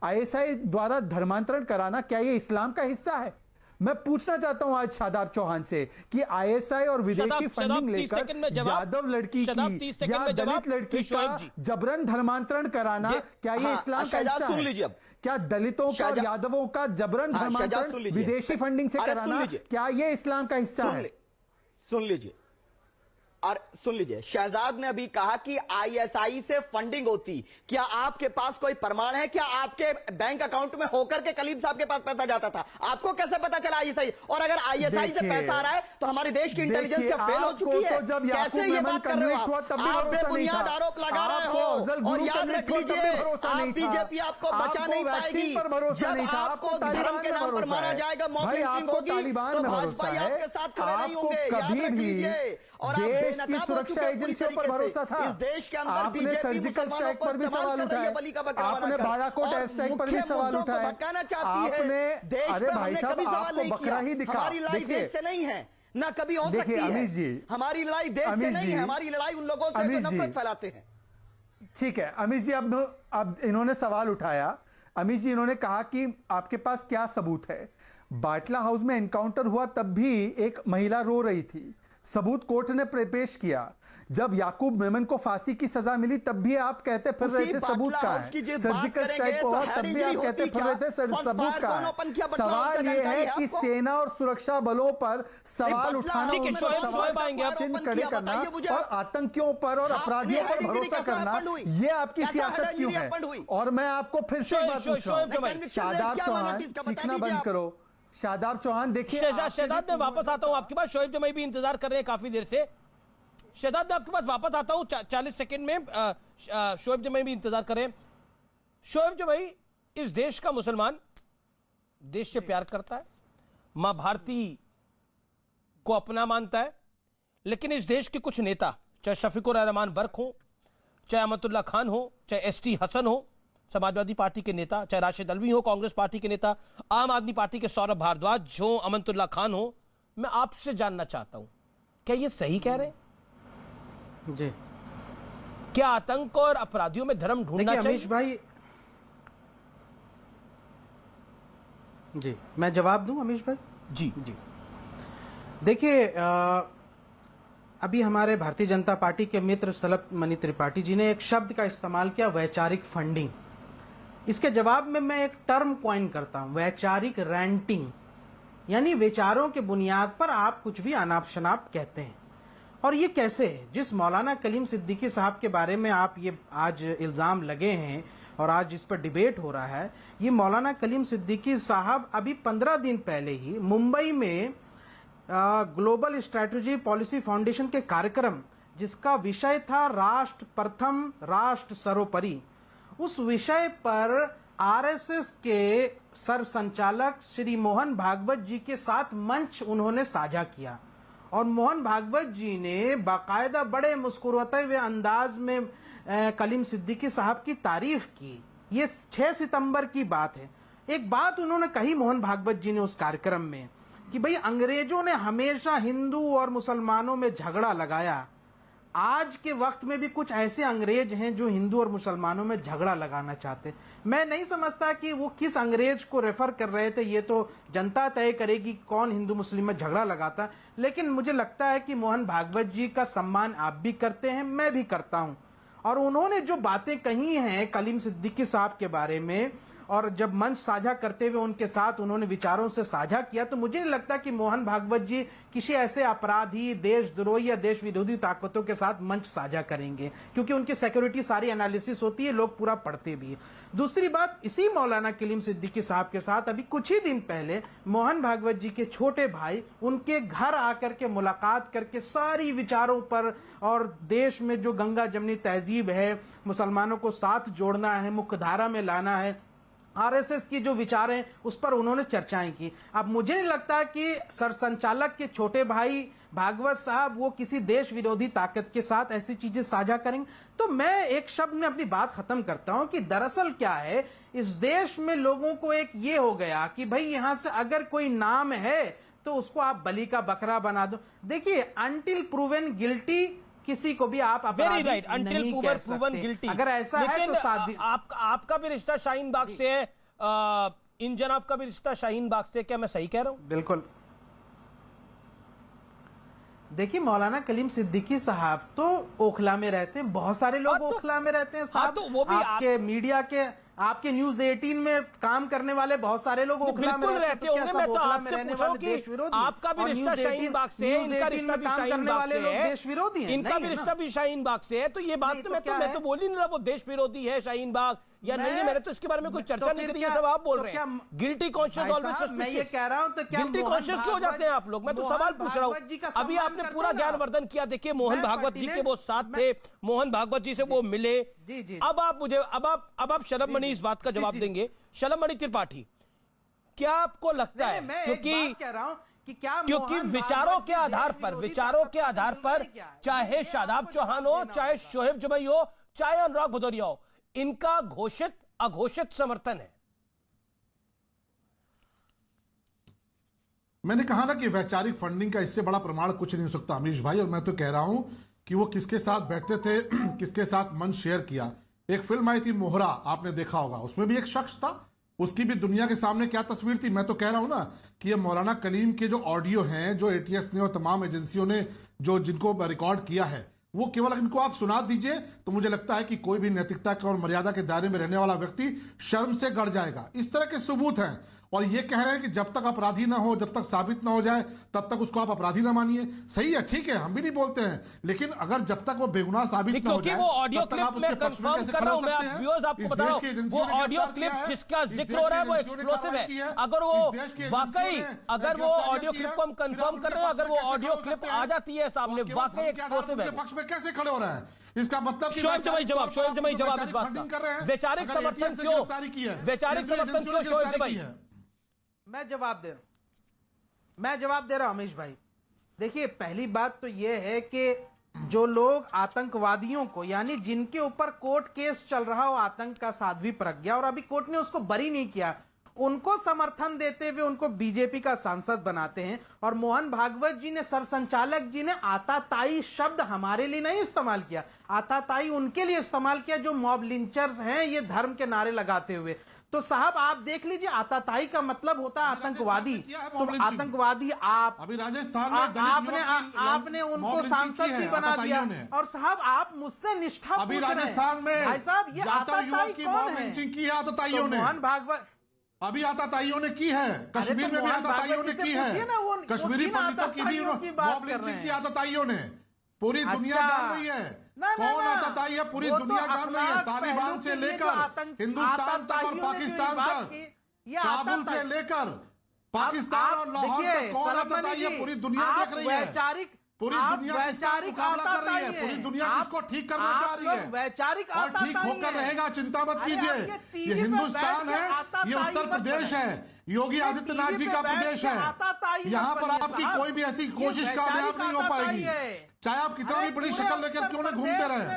आईएसआई द्वारा धर्मांतरण कराना क्या यह इस्लाम का हिस्सा है? मैं पूछना चाहता हूं आज शादाब चौहान से कि आईएसआई और विदेशी फंडिंग लेकर यादव लड़की की या दलित लड़की का जबरन धर्मांतरण कराना क्या ये इस्लाम का हिस्सा है? क्या दलितों का और यादवों का जबरन धर्मांतरण विदेशी फंडिंग से कराना क्या ये इस्लाम का हिस्सा है? सुन लीजिए, और सुन लीजिए, शहजाद ने अभी कहा कि आईएसआई से फंडिंग होती। क्या आपके पास कोई प्रमाण है? क्या आपके बैंक अकाउंट में होकर के कलीम साहब के पास पैसा जाता था? आपको कैसे पता चला आईएसआई? और अगर आईएसआई से पैसा आ रहा है तो हमारी देश की इंटेलिजेंस क्या फेल हो चुकी है? कैसे ये बात कर रहे हो आप बेबुनियाद आरोप लगा रहे हो। और याद रख लीजिए, आप बीजेपी आपको बचा नहीं पाएगी। जब आपको धर्म के नाम पर मारा जाएगा, मॉब लिंचिंग होगी, तो भाजपा आपके साथ खड़े नहीं होंगे। याद रख लीजिए। और देश की सुरक्षा एजेंसियों पर भरोसा था। इस देश के अंदर आपने सर्जिकल स्ट्राइक पर भी सवाल उठाए, आपने बालाकोट एयर स्ट्राइक पर भी सवाल उठाए, आपने, अरे भाई साहब आपको बकरा ही दिखा। देखिए से नहीं है ना कभी हो सकती है। अमीश जी, हमारी लड़ाई देश से नहीं है, हमारी लड़ाई उन लोगों से जो नफरत फैलाते हैं। ठीक है अमीश जी, अब इन्होंने सवाल उठाया। अमीश जी, इन्होंने कहा कि आपके पास क्या सबूत है? बाटला हाउस में एनकाउंटर हुआ तब भी एक महिला रो रही थी, सबूत कोर्ट ने पेश किया। जब याकूब मेमन को फांसी की सजा मिली तब भी आप कहते फिर रहे थे सबूत कहां है? सर्जिकल स्ट्राइक हुआ तब भी आप कहते फिर रहे थे सबूत कहां है? सवाल यह है कि सेना और सुरक्षा बलों पर सवाल उठाना, चिन्ह खड़े करना और आतंकियों पर और अपराधियों पर भरोसा करना, यह आपकी सियासत क्यों है? और मैं आपको फिर से बात पूछ रहा हूं, शादाब चौहान, चीखना बंद करो। शादाब चौहान, देखिए शहजाद मैं वापस आता हूं आपके पास। शोएब जमाई भी इंतजार कर रहे हैं काफी देर से। शहजाद मैं आपके पास वापस आता हूं 40 सेकंड में। शोएब जमाई भी इंतजार कर रहे हैं। शोएब जमाई, इस देश का मुसलमान देश से प्यार करता है, मां भारती को अपना मानता है, लेकिन इस देश के कुछ नेता, चाहे शफीकुर रहमान बर्क हो, चाहे अमतुल्ला खान हो, चाहे एसटी हसन हो, समाजवादी पार्टी के नेता, चाहे राशिद अलवी हो, कांग्रेस पार्टी के नेता, आम आदमी पार्टी के सौरभ भारद्वाज हो, अमनतुल्ला खान हो, मैं आपसे जानना चाहता हूं, क्या ये सही कह रहे हैं? जी, क्या आतंक और अपराधियों में धर्म ढूंढना चाहिए? अमीश भाई, जी मैं जवाब दूं अमीश भाई? जी जी, देखिए अभी हमारे भारतीय जनता पार्टी के मित्र सलभ मणि त्रिपाठी जी ने एक शब्द का इस्तेमाल किया, वैचारिक फंडिंग। इसके जवाब में मैं एक टर्म कॉइन करता हूं, वैचारिक रैंटिंग, यानी विचारों के बुनियाद पर आप कुछ भी अनाप शनाप कहते हैं। और ये कैसे है? जिस मौलाना कलीम सिद्दीकी साहब के बारे में आप ये आज इल्जाम लगे हैं और आज इस पर डिबेट हो रहा है, ये मौलाना कलीम सिद्दीकी साहब अभी 15 दिन पहले ही मुंबई में ग्लोबल स्ट्रेटजी पॉलिसी फाउंडेशन के कार्यक्रम, जिसका विषय था राष्ट्र प्रथम राष्ट्र सर्वोपरि, उस विषय पर आरएसएस के सर्व संचालक श्री मोहन भागवत जी के साथ मंच उन्होंने साझा किया। और मोहन भागवत जी ने बाकायदा बड़े मुस्कुराते हुए अंदाज में कलीम सिद्दीकी साहब की तारीफ की। ये 6 सितंबर की बात है। एक बात उन्होंने कही मोहन भागवत जी ने उस कार्यक्रम में कि भाई अंग्रेजों ने हमेशा हिंदू और मुसलमानों में झगड़ा लगाया, आज के वक्त में भी कुछ ऐसे अंग्रेज हैं जो हिंदू और मुसलमानों में झगड़ा लगाना चाहते। मैं नहीं समझता कि वो किस अंग्रेज को रेफर कर रहे थे, ये तो जनता तय करेगी कौन हिंदू मुस्लिम में झगड़ा लगाता। लेकिन मुझे लगता है कि मोहन भागवत जी का सम्मान आप भी करते हैं, मैं भी करता हूं। और उन्होंने जो बातें कही हैं कलीम सिद्दीकी साहब के बारे में, और जब मंच साझा करते हुए उनके साथ उन्होंने विचारों से साझा किया, तो मुझे नहीं लगता कि मोहन भागवत जी किसी ऐसे अपराधी, देशद्रोही या देश विरोधी ताकतों के साथ मंच साझा करेंगे, क्योंकि उनकी सिक्योरिटी सारी एनालिसिस होती है, लोग पूरा पढ़ते भी है। दूसरी बात, इसी मौलाना कलीम सिद्दीकी साहब के साथ अभी कुछ ही दिन पहले मोहन भागवत जी के छोटे भाई उनके घर आकर के मुलाकात करके सारी विचारों पर, और देश में जो गंगा जमनी तहजीब है, मुसलमानों को साथ जोड़ना है, मुख्यधारा में लाना है, आरएसएस की जो विचार हैं उस पर उन्होंने चर्चाएं की। अब मुझे नहीं लगता कि सरसंचालक के छोटे भाई भागवत साहब वो किसी देश विरोधी ताकत के साथ ऐसी चीजें साझा करेंगे। तो मैं एक शब्द में अपनी बात खत्म करता हूं कि दरअसल क्या है, इस देश में लोगों को एक ये हो गया कि भाई यहां से अगर कोई नाम है तो उसको आप बली का बकरा बना दो। देखिए, अनटिल प्रूवन गिल्टी किसी को भी आप very right, until proven guilty. अगर ऐसा है तो आपका भी रिश्ता शाहीन बाग से है, इन जनाब का भी रिश्ता शाहीन बाग से, क्या मैं सही कह रहा हूं? बिल्कुल। देखिए, मौलाना कलीम सिद्दीकी साहब तो ओखला में रहते हैं, बहुत सारे लोग ओखला में रहते हैं साहब। तो वो भी आपके मीडिया के आपके न्यूज 18 में काम करने वाले बहुत सारे लोग ओखला में बिल्कुल रहते होंगे। मैं तो ओखला में आपसे रहने पूछ रहा हूं वाले कि देश विरोधी आपका भी रिश्ता शाहीन बाग से है, इनका रिश्ता भी शाहीन बाग से है, देश विरोधी हैं, इनका भी रिश्ता भी शाहीन बाग से है। तो ये बात तो मैं तो बोल ही नहीं रहा वो देश विरोधी है शाहीन बाग या नहीं है। मैंने तो इसके बारे में कोई चर्चा नहीं करी है, सब आप बोल रहे हैं। Guilty conscious always suspicious. मैं ये कह रहा हूं तो क्या गिल्टी कॉन्शियस क्यों हो जाते हैं आप लोग? मैं तो सवाल पूछ रहा हूं। अभी आपने पूरा ज्ञानवर्धन किया, देखिए मोहन भागवत जी के वो साथ थे, मोहन भागवत जी से वो मिले। अब आप मुझे अब आप शलभ मणि इस बात का जवाब देंगे। शलभ मणि त्रिपाठी, क्या आपको लगता है, क्योंकि कह रहा हूं कि क्या क्योंकि विचारों के आधार पर चाहे शादाब चौहान हो, चाहे शोएब जमई हो, चाहे अनुराग भदौरिया हो, इनका घोषित अघोषित समर्थन है। मैंने कहा ना कि वैचारिक फंडिंग का इससे बड़ा प्रमाण कुछ नहीं हो सकता अमीश भाई। और मैं तो कह रहा हूं कि वो किसके साथ बैठते थे, किसके साथ मंच शेयर किया। एक फिल्म आई थी मोहरा, आपने देखा होगा, उसमें भी एक शख्स था, उसकी भी दुनिया के सामने क्या तस्वीर थी। मैं तो कह रहा हूं ना कि ये मौलाना कलीम के जो ऑडियो हैं, जो एटीएस ने और तमाम एजेंसियों ने जो जिनको रिकॉर्ड किया है, वो केवल इनको आप सुना दीजिए तो मुझे लगता है कि कोई भी नैतिकता का और मर्यादा के दायरे में रहने वाला व्यक्ति शर्म से गड़ जाएगा। इस तरह के सबूत हैं और ये कह रहे हैं कि जब तक अपराधी ना हो, जब तक साबित ना हो जाए, तब तक उसको आप अपराधी ना मानिए। सही है, ठीक है, हम भी नहीं बोलते हैं, लेकिन अगर जब तक वो बेगुनाह साबित ना हो जाए, वो ऑडियो क्लिप में कंफर्म कर रहा हूं, मैं आप व्यूअर्स आपको बता रहा हूं, वो ऑडियो क्लिप जिसका जिक्र हो रहा है वो एक्सप्लोसिव है। अगर वो वाकई, अगर वो ऑडियो क्लिप को हम कंफर्म कर रहे हैं, अगर वो ऑडियो क्लिप आ जाती है सामने, वाकई एक्सप्लोसिव है। पक्ष में कैसे खड़े हो रहा है? इसका मतलब शोएब जमई जवाब इस बात का। वैचारिक समर्थन क्यों, वैचारिक समर्थन क्यों शोएब जमई? मैं जवाब दे रहा हूं अमीश भाई। देखिए, पहली बात तो यह है कि जो लोग आतंकवादियों को, यानी जिनके ऊपर कोर्ट केस चल रहा हो आतंक का, साध्वी प्रज्ञा, और अभी कोर्ट ने उसको बरी नहीं किया, उनको समर्थन देते हुए उनको बीजेपी का सांसद बनाते हैं। और मोहन भागवत जी ने, सरसंचालक जी ने आताताई शब्द हमारे लिए नहीं इस्तेमाल किया, आताताई उनके लिए इस्तेमाल किया जो मॉब लिंचर्स हैं ये धर्म के नारे लगाते हुए। तो साहब आप देख लीजिए, आताताई का मतलब होता है आतंकवादी। तो आतंकवादी आप अभी राजस्थान में आपने उनको सांसद भी बना दिया। और साहब आप मुझसे निष्ठा अभी राजस्थान में भाई साहब, ये आतंकवादी कौन है? की है आतताइयों ने, मोहन भागवत अभी आताताइयों ने की है, कश्मीर में भी आताताइयों ने की है, कश्मीरी पंडितों की भी मॉब लिंचिंग की आताताइयों ने। पूरी दुनिया जान रही है कौन आतताई है, पूरी दुनिया जान रही है। तालिबान से लेकर हिंदुस्तान तक और पाकिस्तान तक, काबुल से लेकर पाकिस्तान और लाहौर तक कौन आतताई है, पूरी दुनिया देख रही है। पूरी दुनिया किसका मुकाबला कर रही है, पूरी दुनिया किसको ठीक करना चाह रही है, वैचारिक और ठीक होकर रहेगा, चिंता मत कीजिए। ये हिंदुस्तान है, ये उत्तर प्रदेश है, योगी आदित्यनाथ जी का प्रदेश है। यहाँ पर आपकी कोई भी ऐसी कोशिश कामयाब नहीं हो पाएगी, चाहे आप कितना भी बड़ी शक्ल लेकर क्यों न घूमते रहे,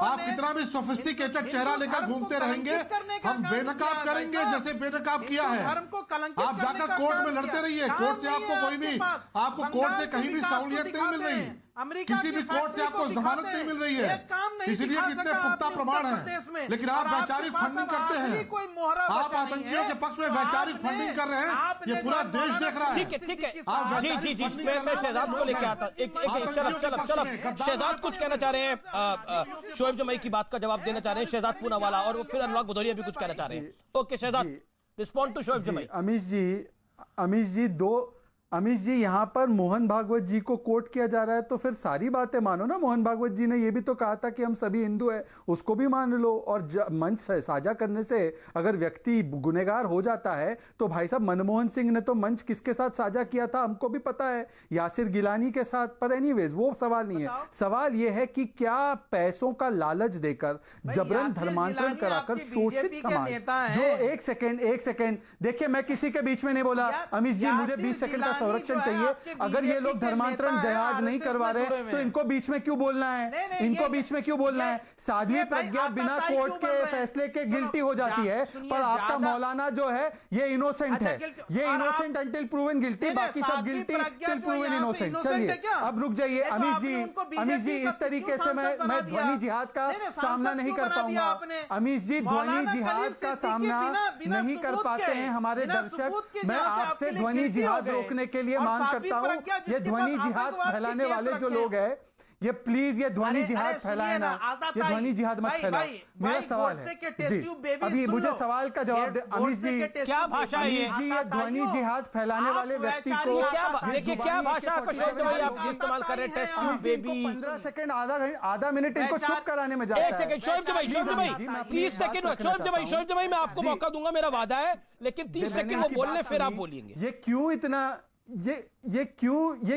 आप कितना भी सोफिस्टिकेटेड चेहरा लेकर घूमते रहेंगे, हम बेनकाब करेंगे जैसे बेनकाब किया है। आप जाकर कोर्ट में लड़ते रहिए, कोर्ट से आपको कोई भी, आपको कोर्ट से कहीं भी सहूलियत नहीं मिल रही, किसी भी कोर्ट से आपको जमानत नहीं मिल रही है, इसलिए कितने पुख्ता प्रमाण हैं। लेकिन आप वैचारिक फंडिंग करते हैं, आप आतंकियों के पक्ष में वैचारिक फंडिंग कर रहे हैं, ये पूरा देश देख रहा है। ठीक है, जी मैं शहजाद को लेकर आता। एक शहजाद कुछ कहना चाह रहे हैं, शोएब जमई की बात का जवाब देना चाह रहे हैं शहजाद पूनावाला, और फिर अनुराग भदौरिया भी कुछ कहना चाह रहे हैं। Okay Shahzad, respond to Shoaib Jamai. Amish ji यहाँ पर मोहन भागवत जी को कोट किया जा रहा है, तो फिर सारी बातें मानो ना। मोहन भागवत जी ने ये भी तो कहा था कि हम सभी हिंदू हैं, उसको भी मान लो। और मंच साझा करने से अगर व्यक्ति गुनहगार हो जाता है तो भाई साहब, मनमोहन सिंह ने तो मंच किसके साथ साझा किया था हमको भी पता है, यासिर गिलानी के साथ। पर एनीवेज वो सवाल नहीं है, सवाल ये है कि क्या पैसों का लालच देकर जबरन धर्मांतरण कराकर शोषित समाज जो एक सेकेंड देखिए, मैं किसी के बीच में नहीं बोला अमीश जी, मुझे 20 सेकंड का संरक्षण चाहिए। अगर ये लोग धर्मांतरण जहाज नहीं करवा रहे तो इनको बीच में क्यों बोलना है, इनको बीच में क्यों बोलना है? साध्वी प्रज्ञा बिना कोर्ट के फैसले के गिल्टी हो जाती है, पर आपका मौलाना जो है ये इनोसेंट है, ये इनोसेंट अंटिल प्रूवन गिल्टी, बाकी सब गिल्टी टिल प्रूवन इनोसेंट। चलिए अब रुक जाइए अमीश जी, इस तरीके से मैं ध्वनि जिहाद का सामना नहीं कर पाऊंगा। अमीश जी, ध्वनि जिहाद का सामना नहीं कर पाते हैं हमारे दर्शक। मैं आपसे ध्वनि जिहाद रोकने के लिए मांग करता हूं, ये ध्वनि जिहाद फैलाने वाले जो लोग हैं, ये प्लीज ये ध्वनि अरे जिहाद सुनिए फैलाए ना, आदा ये भाई, ध्वनि जिहाद मत भाई, फैलाओ। भाई, मेरा भाई, सवाल गोडसे है के टेस्ट जी, ट्यूब बेबी अभी सुन मुझे लो। सवाल का जवाब दे गोडसे अमीश जी। के टेस्ट क्या ट्यूब भाषा है बेबी। ये? अमीश जी, ये ध्वनि जिहाद फैलाने आप वाले व्यक्ति को वैचारिक क्या आदत है। देखिए क्या भाषा का शब्द भाई आप इस्तेमाल कर रहे हैं, टेस्ट ट्यूब बेबी। 15 सेकंड आधा मिनट इनको चुप कराने में जाता है। एक सेकंड शोएब भाई, शोएब भाई 30 सेकंड, शोएब भाई मैं आपको मौका दूंगा, मेरा वादा है, लेकिन 30 सेकंड वो बोलने फिर आप बोलेंगे। ये क्यों इतना ये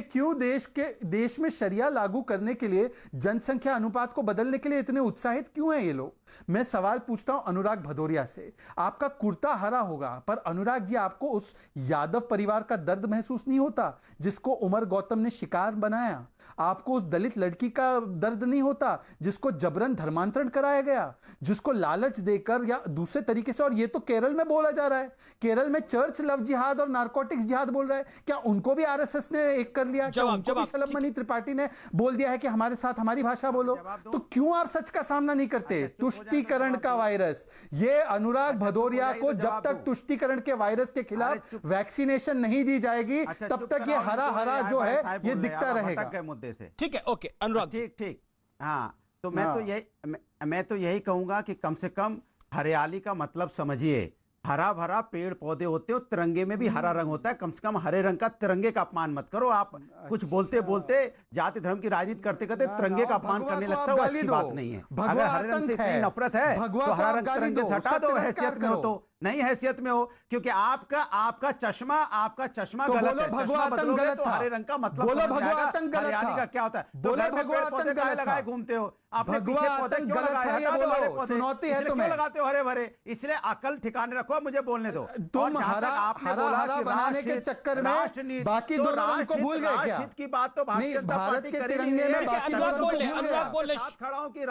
क्यों देश में शरिया लागू करने के लिए जनसंख्या अनुपात को बदलने के लिए इतने उत्साहित क्यों हैं ये लोग? मैं सवाल पूछता हूं अनुराग भदौरिया से। आपका कुर्ता हरा होगा, पर अनुराग जी आपको उस यादव परिवार का दर्द महसूस नहीं होता जिसको उमर गौतम ने शिकार बनाया? आपको उस दलित लड़की का दर्द नहीं होता जिसको जबरन धर्मांतरण कराया गया, जिसको लालच देकर या दूसरे तरीके से? और ये तो केरल में बोला जा रहा है, केरल में चर्च लव जिहाद और नारकोटिक्स जिहाद बोल रहा है। क्या उनको भी आरएसएस ने एक कर लिया? क्या उनको भी शलभ मणि त्रिपाठी ने बोल दिया है कि हमारे साथ हमारी भाषा बोलो? तो क्यों आप सच का सामना नहीं करते? तुष्टीकरण का वायरस, ये अनुराग भदौरिया को जब तक तुष्टीकरण के वायरस के खिलाफ वैक्सीनेशन नहीं दी जाएगी तब तक ये हरा हरा जो है ये दिखता रहेगा। मुद्दे से ठीक है, ओके अनुराग ठीक। हाँ, तो मैं तो यही कहूंगा कि कम से कम हरियाली का मतलब समझिए। हरा भरा पेड़ पौधे होते हो, तिरंगे में भी हरा रंग होता है। कम से कम हरे रंग का तिरंगे का अपमान मत करो। आप कुछ बोलते बोलते जाति धर्म की राजनीति करते करते तिरंगे का अपमान करने लगता है, वो अच्छी बात नहीं है। अगर हरे रंग से इतनी नफरत है तो हरा रंग तिरंगे से हटा दो। हैसियत में हो तो नहीं, हैसियत में हो, क्योंकि आपका चश्मा तो गलत है। भगवा चश्मा आतंक बदलोगे गलत तो था। हरे रंग का मतलब बोलो समझ भगवा जाएगा आतंक गलत हरियाली था। का क्या होता है। तो बोलो घर में भगवा पेड़ पौधे आतंक काहे गलत था। लगाए घूमते हो? अपने भगवा पीछे पौधे आतंक क्यों गलत लगाए? था, ये हटा दो बोलो, हरे पौधे। चुनौती है इसलिए तुम्हें। क्यों लगाते हो हरे भरे? इसलिए अकल ठिकाने रखो, मुझे बोलने दो। तुम और जहां तक हरा आपने बोला हरा कि बनाने के चक्कर में राष्ट्रनीति, बाकी तो दो रंग को भूल गए क्या? राष्ट्रहित की बात तो भारतीय नहीं, जनता भारत पार्टी के कर ही तिरंगे रही है। में बाकी अनुराग दो बोल रंग ले, को भूल अनुराग गए। बोल ले। साथ खड़ा हूं कि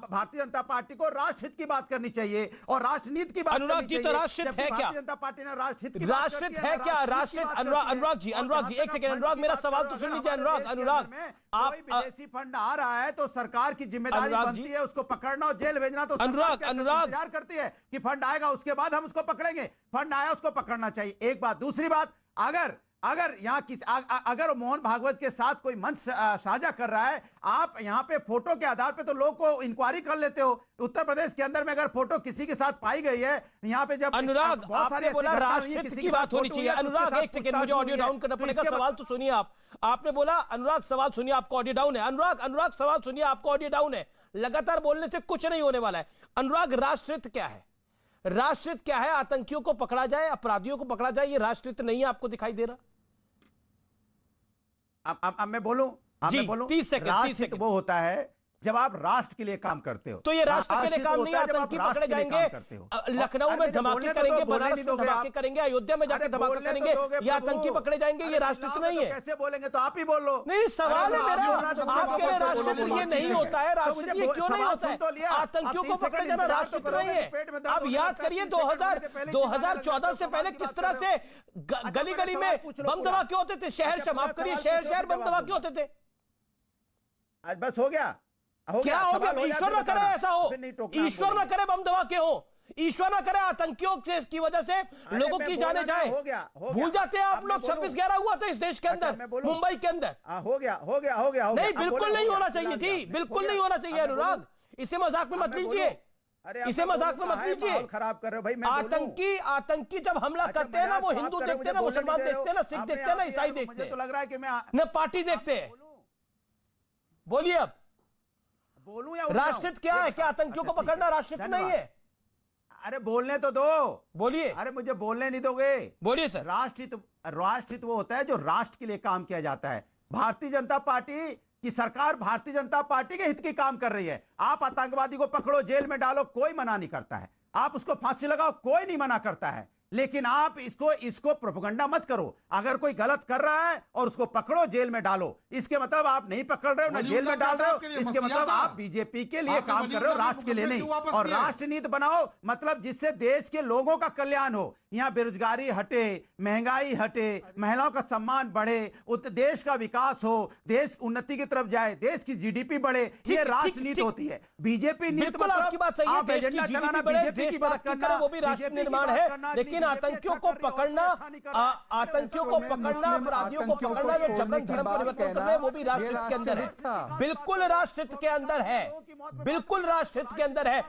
भारतीय जनता पार्टी को राष्ट्रहित की बात करनी चाहिए और राजनीति की बात अनुराग करनी जी, तो चाहिए। राष्ट्रहित जबकि है क्या? भारतीय जनता पार्टी ने राष्ट्रहित की बात राष्ट्रहित करती है क्या? राजनीति की राष्ट्रहित बात अनुराग करती है। अनुराग जी एक सेकंड, अनुराग मेरा सवाल तो सुन लीजिए। अनुराग आप कोई विदेशी फंड आ रहा है तो सरकार की जिम्मेदारी अनुराग बनती जी। है उसको पकड़ना और जेल भेजना। तो अनुराग इंतजार करती है कि फंड आएगा उसके बाद हम उसको पकड़ेंगे। फंड आया उसको पकड़ना चाहिए, एक बात। दूसरी बात, अगर यहाँ अगर मोहन भागवत के साथ कोई मंच साझा कर रहा है, आप यहाँ पे फोटो के आधार पे तो लोग को इंक्वायरी कर लेते हो। उत्तर प्रदेश के अंदर में अगर फोटो किसी के साथ पाई गई है, यहाँ पे जब अनुराग आपने बोला राष्ट्रहित की बात होनी चाहिए। अनुराग एक सेकंड, मुझे ऑडियो डाउन करना पड़ेगा। सवाल तो सुनिए आपने बोला अनुराग सवाल सुनिए, आपको ऑडियो डाउन है। अनुराग सवाल सुनिए, आपको ऑडियो डाउन है। लगातार बोलने से कुछ नहीं होने वाला है। अनुराग राष्ट्रहित क्या है? राष्ट्रहित क्या है? आतंकियों को पकड़ा जाए, अपराधियों को पकड़ा जाए, ये राष्ट्रहित नहीं है? आपको दिखाई दे रहा? अब मैं बोलूं, 30 सेकंड। वो होता है जब आप राष्ट्र के लिए काम करते हो। तो ये राष्ट्र के लिए काम नहीं, आतंकी पकड़े जाएंगे। लखनऊ में धमाके करेंगे, बनारस में धमाके करेंगे, अयोध्या में जाके धमाका करेंगे, ये आतंकी पकड़े जाएंगे, ये राष्ट्र नहीं है। कैसे बोलेंगे? तो आप ही बोल लो। नहीं, सवाल है मेरा, आपके लिए राष्ट्र ये नहीं होता है। राष्ट्र ये क्यों नहीं होता है? आतंकियों को पकड़े जाना राष्ट्र नहीं है। आप याद करिए 2014 से पहले किस तरह से गली गली में बम धमाके होते थे, शहर माफ करिए शहर बम धमाके होते थे। आज बस हो गया, क्या हो गया? ईश्वर न करे ऐसा हो, ईश्वर न करे बम धमाके हो, ईश्वर न करे आतंकियों की वजह से लोगों की जाने जाए। भूल जाते हैं आप लोग 26/11 हुआ था इस देश के अंदर, मुंबई के अंदर। हो गया। नहीं, बिल्कुल नहीं होना चाहिए थी, बिल्कुल नहीं होना चाहिए। अनुराग इसे मजाक में मत लीजिए, इसे मजाक में मत लीजिए। खराब कर रहे हो भाई। आतंकी जब हमला करते हैं ना, वो हिंदू देखते हैं ना, मुसलमान देखते हैं ना, सिख देखते हैं ना, ईसाई देखते हैं। तो लग रहा है कि मैं न पार्टी देखते हैं। बोलिए, अब बोलूं या राष्ट्रहित क्या है? क्या आतंकियों को पकड़ना राष्ट्रहित नहीं है? अरे बोलने तो दो, बोलिए। अरे मुझे बोलने नहीं दोगे? बोलिए सर। राष्ट्रहित वो होता है जो राष्ट्र के लिए काम किया जाता है। भारतीय जनता पार्टी की सरकार भारतीय जनता पार्टी के हित की काम कर रही है। आप आतंकवादी को पकड़ो, जेल में डालो, कोई मना नहीं करता है। आप उसको फांसी लगाओ, कोई नहीं मना करता है। लेकिन आप इसको प्रोपेगेंडा मत करो। अगर कोई गलत कर रहा है और उसको पकड़ो, जेल में डालो, इसके मतलब आप नहीं पकड़ रहे हो, ना जेल में डाल रहे हो, इसके मतलब आप बीजेपी के लिए काम कर रहे हो, राष्ट्र के लिए नहीं। और राष्ट्रनीति बनाओ, मतलब जिससे देश के लोगों का कल्याण हो। यहाँ बेरोजगारी हटे, महंगाई हटे, महिलाओं का सम्मान बढ़े, देश का विकास हो, देश उन्नति की तरफ जाए, देश की जीडीपी बढ़े, ये राष्ट्रनीति होती है। बीजेपी नीति बिल्कुल आपकी बात सही है, आप एजेंडा चलाना, बीजेपी की बात करना, वो भी राष्ट्र निर्माण है। लेकिन लेकिन आतंकियों को पकड़ना, आतंकियों को पकड़ना, अपराधियों को पकड़ना, ये जबरन धर्म परिवर्तन करना है, वो भी राष्ट्रहित के अंदर है, बिल्कुल राष्ट्रहित के अंदर है, बिल्कुल राष्ट्रहित के अंदर है।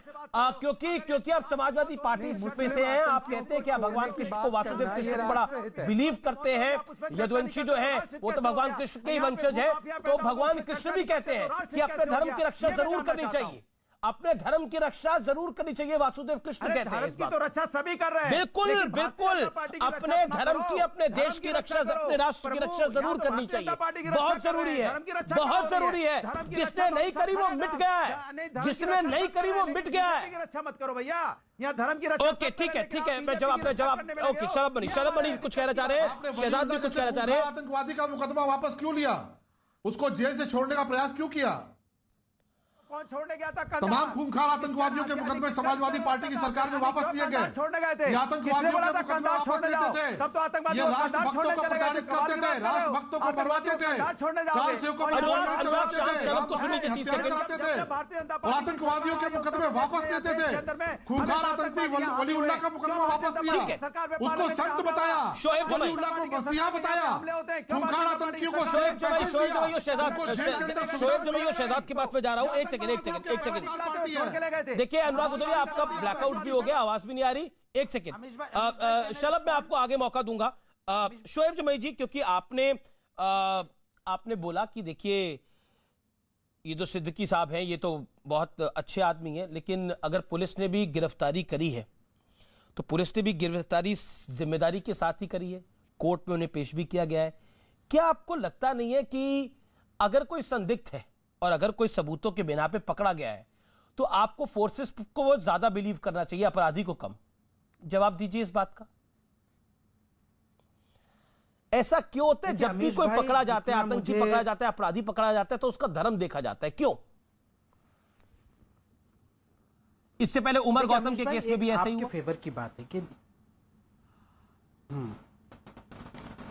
क्योंकि आप समाजवादी पार्टी में से हैं, आप कहते हैं कि आप भगवान कृष्ण को, वासुदेव कृष्ण को बड़ा बिलीव करते हैं। यदुवंशी जो है वो तो भगवान कृष्ण के ही वंशज है, तो भगवान कृष्ण भी कहते हैं कि अपने धर्म की रक्षा जरूर करनी चाहिए, अपने धर्म की रक्षा जरूर करनी चाहिए, वासुदेव कृष्ण कहते हैं। धर्म की तो रक्षा सभी कर रहे हैं, बिल्कुल बिल्कुल, अपने धर्म की, अपने देश की रक्षा, अपने राष्ट्र की रक्षा जरूर करनी चाहिए, बहुत जरूरी है, बहुत जरूरी है। जिसने नहीं करी वो मिट गया है, जिसने नहीं करी वो मिट गया है। रक्षा मत करो भैया, यहाँ धर्म की रक्षा। ओके ठीक है, मैं जवाब ओके। शलभ मणि कुछ कहना चाह रहे हैं, शहजाद भी कुछ कहना चाह रहे हैं। आतंकवादी का मुकदमा वापस क्यों लिया, उसको जेल से छोड़ने का प्रयास क्यों किया? कौन छोड़ने गया था? तमाम खूंखार आतंकवादियों के मुकदमे समाजवादी पार्टी की सरकार में वापस लिए गए, छोड़ने गए थे। आतंकवादियों के मुकदमे वापस लेते थे, तब तो आतंकवादी ये राष्ट्रभक्तों को प्रताड़ित करते थे, राष्ट्रभक्तों को मरवाते थे, कारसेवकों को कराते थे, आतंकवादियों के मुकदमे वापस लेते थे, खूंखार आतंकी वलीउल्लाह का मुकदमा वापस लिया, उसको संत बताया, वलीउल्लाह को मसीहा बताया, खूंखार आतंकियों को शहजाद की बात में जा रहा हूं। एक सेकंड देखिए अनुराग भदौरिया, आपका ब्लैकआउट भी हो गया, आवाज भी नहीं आ रही। एक सेकंड शलभ, मैं आपको आगे मौका दूंगा। शोएब जमई जी, क्योंकि आपने बोला कि देखिए ये जो सिद्दीकी साहब हैं ये तो बहुत अच्छे आदमी हैं, लेकिन अगर पुलिस ने भी गिरफ्तारी करी है तो पुलिस ने भी गिरफ्तारी जिम्मेदारी के साथ ही करी है, कोर्ट में उन्हें पेश भी किया गया है। क्या आपको लगता नहीं है कि अगर कोई संदिग्ध है और अगर कोई सबूतों के बिना पे पकड़ा गया है तो आपको फोर्सेस को ज्यादा बिलीव करना चाहिए, अपराधी को कम? जवाब दीजिए इस बात का। ऐसा क्यों होता है जब भी कोई पकड़ा जाता है, आतंकी पकड़ा जाता है, अपराधी पकड़ा जाता है, तो उसका धर्म देखा जाता है, क्यों? इससे पहले उमर गौतम के केस में भी ऐसा ही हुआ। फेवर की बात है कि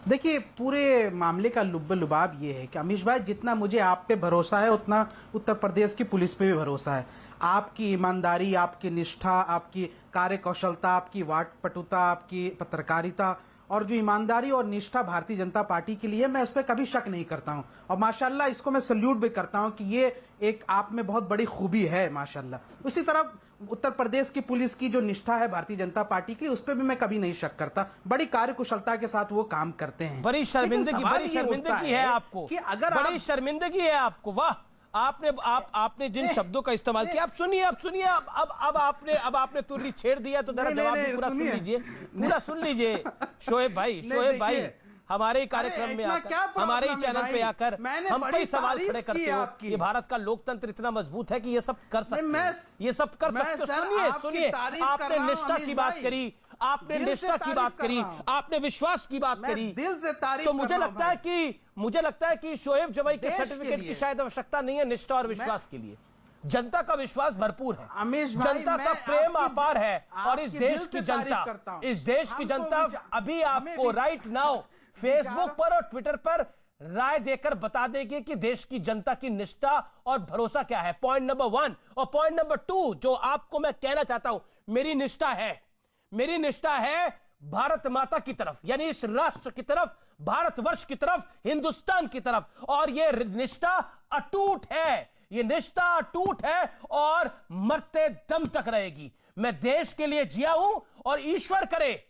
देखिए पूरे मामले का लुब्बे-लुबाब ये है कि अमीश भाई, जितना मुझे आप पे भरोसा है उतना उत्तर प्रदेश की पुलिस पे भी भरोसा है। आपकी ईमानदारी, आपकी निष्ठा, आपकी कार्यकुशलता, आपकी वाटपटुता, आपकी पत्रकारिता और जो ईमानदारी और निष्ठा भारतीय जनता पार्टी के लिए, मैं इस पर कभी शक नहीं करता हूं। और माशाल्लाह इसको मैं सल्यूट भी करता हूं कि ये एक आप में बहुत बड़ी खूबी है माशाल्लाह। उसी तरह उत्तर प्रदेश की पुलिस की जो निष्ठा है भारतीय जनता पार्टी की, उस पर भी मैं कभी नहीं शक करता। बड़ी कार्यकुशलता के साथ वो काम करते हैं। बड़ी शर्मिंदगी है आपको कि अगर बड़ी शर्मिंदगी है आपको। वाह, आपने जिन शब्दों का इस्तेमाल किया, आप सुनिए अब आपने तुरली छेड़ दिया तो जरा जवाब भी पूरा सुन लीजिए, पूरा सुन लीजिए। शोएब भाई हमारे ही कार्यक्रम में आकर, हमारे ही चैनल पे आकर हम कई सवाल खड़े करते हो। ये भारत का लोकतंत्र इतना मजबूत है कि ये सब कर सकते हैं, ये सब कर सकते हो। सुनिए आपने निष्ठा की बात करी, आपने निष्ठा की बात करी, आपने विश्वास की बात करी, दिल से तारीफ। तो मुझे लगता है कि शोएब जमई के सर्टिफिकेट की शायद आवश्यकता नहीं है निष्ठा और विश्वास के लिए। जनता का विश्वास भरपूर है, जनता का प्रेम अपार है, और इस देश की जनता अभी आपको राइट नाउ फेसबुक पर और ट्विटर पर राय देकर बता देगी कि देश की जनता की निष्ठा और भरोसा क्या है। Point number 1। और पॉइंट नंबर 2 जो आपको मैं कहना चाहता हूं, मेरी निष्ठा है भारत माता की तरफ, यानी इस राष्ट्र की तरफ, भारतवर्ष की तरफ, हिंदुस्तान की तरफ, और ये निष्ठा अटूट है और मरते दम तक रहेगी। मैं देश के लिए जिया हूं और ईश्वर करे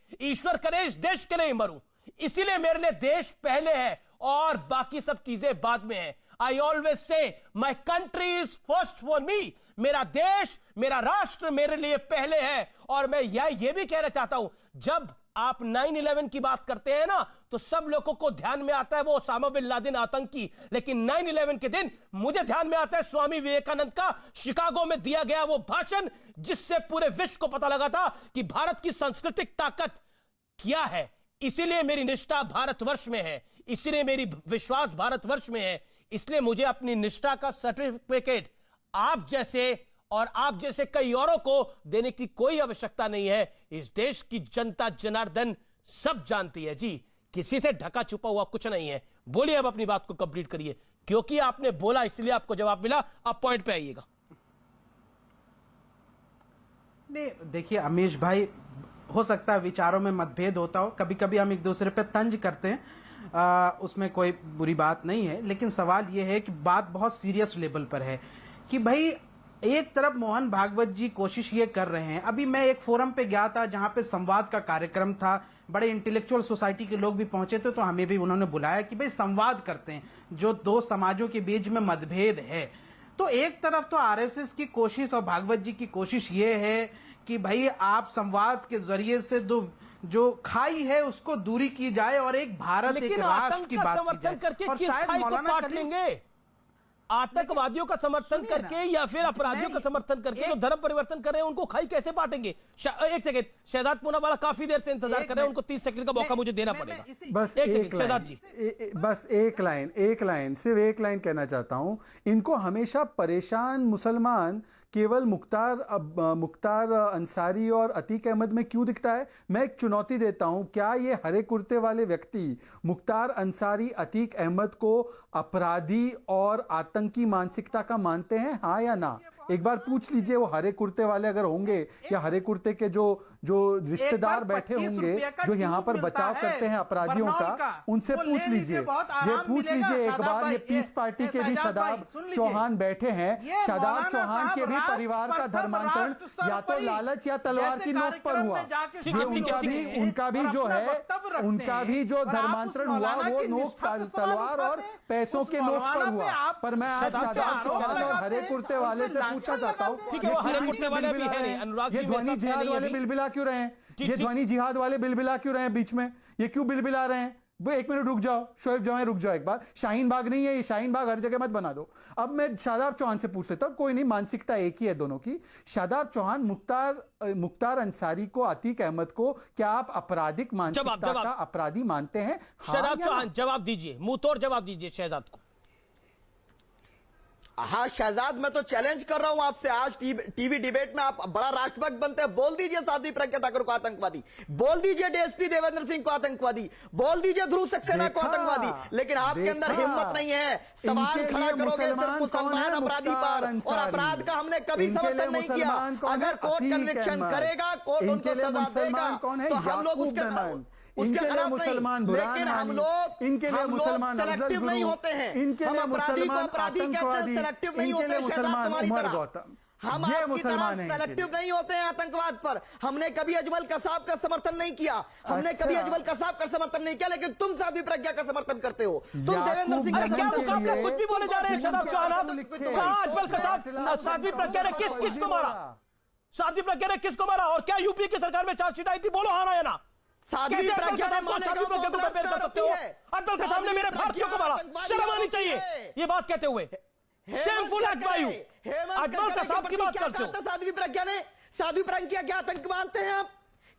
इस देश के लिए मरूं। इसीलिए मेरे लिए देश पहले है और बाकी सब चीजें बाद में है। I always say my country is first for me. मेरा देश, मेरा राष्ट्र मेरे लिए पहले है। और मैं ये भी कहना चाहता हूं, जब आप 9/11 की बात करते हैं ना, तो सब लोगों को ध्यान में आता है वो ओसामा बिन लादेन आतंकी, लेकिन 9/11 के दिन मुझे ध्यान में आता है स्वामी विवेकानंद का शिकागो में दिया गया वो भाषण, जिससे पूरे विश्व को पता लगा था कि भारत की सांस्कृतिक ताकत क्या है। इसीलिए मेरी निष्ठा भारतवर्ष में है, इसीलिए मेरी विश्वास भारतवर्ष में है, इसलिए मुझे अपनी निष्ठा का सर्टिफिकेट आप जैसे कई औरों को देने की कोई आवश्यकता नहीं है। इस देश की जनता जनार्दन सब जानती है जी, किसी से ढका छुपा हुआ कुछ नहीं है। बोलिए, अब अपनी बात को कंप्लीट करिए, क्योंकि आपने बोला इसलिए आपको जवाब मिला। अब पॉइंट पे आइएगा। नहीं देखिए अमीश भाई, हो सकता है विचारों में मतभेद होता हो, कभी कभी हम एक दूसरे पे तंज करते हैं, उसमें कोई बुरी बात नहीं है। लेकिन सवाल यह है कि बात बहुत सीरियस लेवल पर है कि भाई एक तरफ मोहन भागवत जी कोशिश ये कर रहे हैं। अभी मैं एक फोरम पे गया था जहां पे संवाद का कार्यक्रम था, बड़े इंटेलेक्चुअल सोसाइटी के लोग भी पहुंचे थे, तो हमें भी उन्होंने बुलाया कि भाई संवाद करते हैं, जो दो समाजों के बीच में मतभेद है। तो एक तरफ तो आरएसएस की कोशिश और भागवत जी की कोशिश ये है कि भाई आप संवाद के जरिए से जो खाई है उसको दूरी की जाए और एक भारत एक राष्ट्र की बात की जाए। करके और किस शायद खाई को मौलाना काट लेंगे? आतंकवादियों का समर्थन करके या फिर अपराधियों का समर्थन करके जो धर्म परिवर्तन कर रहे हैं उनको खाई कैसे बांटेंगे? एक सेकंड, शहजाद पूनावाला काफी देर से इंतजार कर रहे हैं, उनको 30 सेकंड का मौका मुझे देना पड़ेगा। बस एक शहजाद जी, बस एक लाइन सिर्फ एक लाइन कहना चाहता हूं। इनको हमेशा परेशान मुसलमान केवल मुख्तार अंसारी और अतीक अहमद में क्यों दिखता है? मैं एक चुनौती देता हूं, क्या ये हरे कुर्ते वाले व्यक्ति मुख्तार अंसारी, अतीक अहमद को अपराधी और आतंकी मानसिकता का मानते हैं, हाँ या ना? एक बार पूछ लीजिए वो हरे कुर्ते वाले अगर होंगे या हरे कुर्ते के जो रिश्तेदार बैठे होंगे जो यहाँ पर बचाव करते हैं अपराधियों का, उनसे पूछ लीजिए। ये पूछ लीजिए एक बार, ये पीस पार्टी के भी शादाब चौहान बैठे हैं, शादाब चौहान के भी परिवार का धर्मांतरण या तो लालच या तलवार की नोक पर हुआ। उनका भी जो है, उनका भी जो धर्मांतरण हुआ वो नोक तलवार और पैसों के नोक पर हुआ। पर मैं आज शादाब चौहान और हरे कुर्ते वाले से पूछना चाहता हूँ, ठीक है, वो हरे कुर्ते वाले भी है नहीं, अनुराग जी ये ध्वनि जिहाद वाले बिलबिला क्यों रहे हैं? ये ध्वनि जिहाद वाले बिलबिला क्यों रहे हैं बीच में? ये क्यों बिलबिला रहे हैं? एक मिनट रुक जाओ शोएब जवां, रुक जाओ एक बार। शाहीन बाग नहीं है ये, शाहीन बाग हर जगह मत बना दो। अब मैं शादाब चौहान से पूछ लेता हूं, कोई नहीं, मानसिकता एक ही है दोनों की। शादाब चौहान, मुख्तार अंसारी को, अतीक अहमद को क्या आप आपराधिक मानसिकता का अपराधी मानते हैं? शादाब चौहान जवाब दीजिए, मुंह तोड़ जवाब दीजिए शहजाद को। हाँ शहजाद, मैं तो चैलेंज कर रहा हूं आपसे, आज टीवी डिबेट में आप बड़ा राष्ट्रभक्त बनते हैं, बोल दीजिए साध्वी प्रज्ञा ठाकुर को आतंकवादी, बोल दीजिए डीएसपी देवेंद्र सिंह को आतंकवादी, बोल दीजिए ध्रुव सक्सेना को आतंकवादी, लेकिन आपके अंदर हिम्मत नहीं है। सवाल खड़ा करोगे सिर्फ मुसलमान अपराधी पर, और अपराध का हमने कभी समर्थन नहीं किया। अगर कोर्ट कन्विक्शन करेगा, कोर्ट उनको सजा देगा, तो हम लोग उसके खिलाफ मुसलमान, लेकिन हम लोग सेलेक्टिव नहीं होते हैं। हम अपराधी को अपराधी कहते हैं, सेलेक्टिव नहीं होते हैं। तुम्हारी तरह हम आपकी तरह सेलेक्टिव नहीं होते हैं आतंकवाद पर। हमने कभी अजमल कसाब का समर्थन नहीं किया, हमने कभी अजमल कसाब का समर्थन नहीं किया, लेकिन तुम साध्वी प्रज्ञा का समर्थन करते हो, तुम देवेंद्र सिंह का समर्थन। क्या कुछ भी बोले जा रहे हैं शादाब चौहान? कहां अजमल कसाब, साध्वी प्रज्ञा ने किसको मारा? साध्वी प्रज्ञा ने किसको मारा? और क्या यूपी की सरकार में चार्जशीट आई थी? बोलो हाँ ना या ना। साध्वी प्रज्ञा ने साध्वी प्रज्ञा को कंपेयर कर सकते हो? अजमल कसाब ने मेरे भारतीयों को मारा, शर्म आनी चाहिए ये बात कहते हुए। Shameful act by you. Ajmal Kasab की बात करते हो। साध्वी प्रज्ञा ने, साध्वी प्रज्ञा क्या आतंक मानते हैं आप?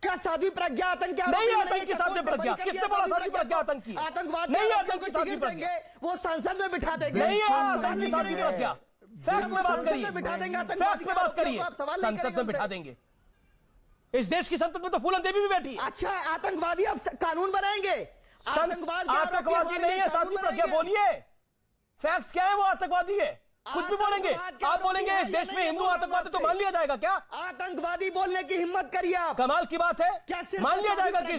क्या साध्वी प्रज्ञा आतंकी नहीं? आतंकी साध्वी प्रज्ञा किसने बोला? साध्वी प्रज्ञा आतंकी आतंकवाद नहीं, आतंकी साध्वी प्रज्ञा वो संसद में बिठा देंगे। नहीं है आतंकी साध्वी प्रज्ञा। फैक्ट में बात करिए, बिठा देंगे, फैक्ट में बात करिए, संसद में बिठा देंगे। इस देश की संसद में तो फूलन देवी भी बैठी। अच्छा, आतंकवादी अब कानून बनाएंगे? आतंकवादी नहीं है साध्वी प्रज्ञा, बोलिए फैक्ट्स क्या है? वो आतंकवादी है, कुछ भी बोलेंगे आप। बोलेंगे इस देश में हिंदू आतंकवादी तो मान लिया जाएगा क्या? आतंकवादी बोलने की हिम्मत करिए आप। कमाल की बात है, मान लिया जाएगा कि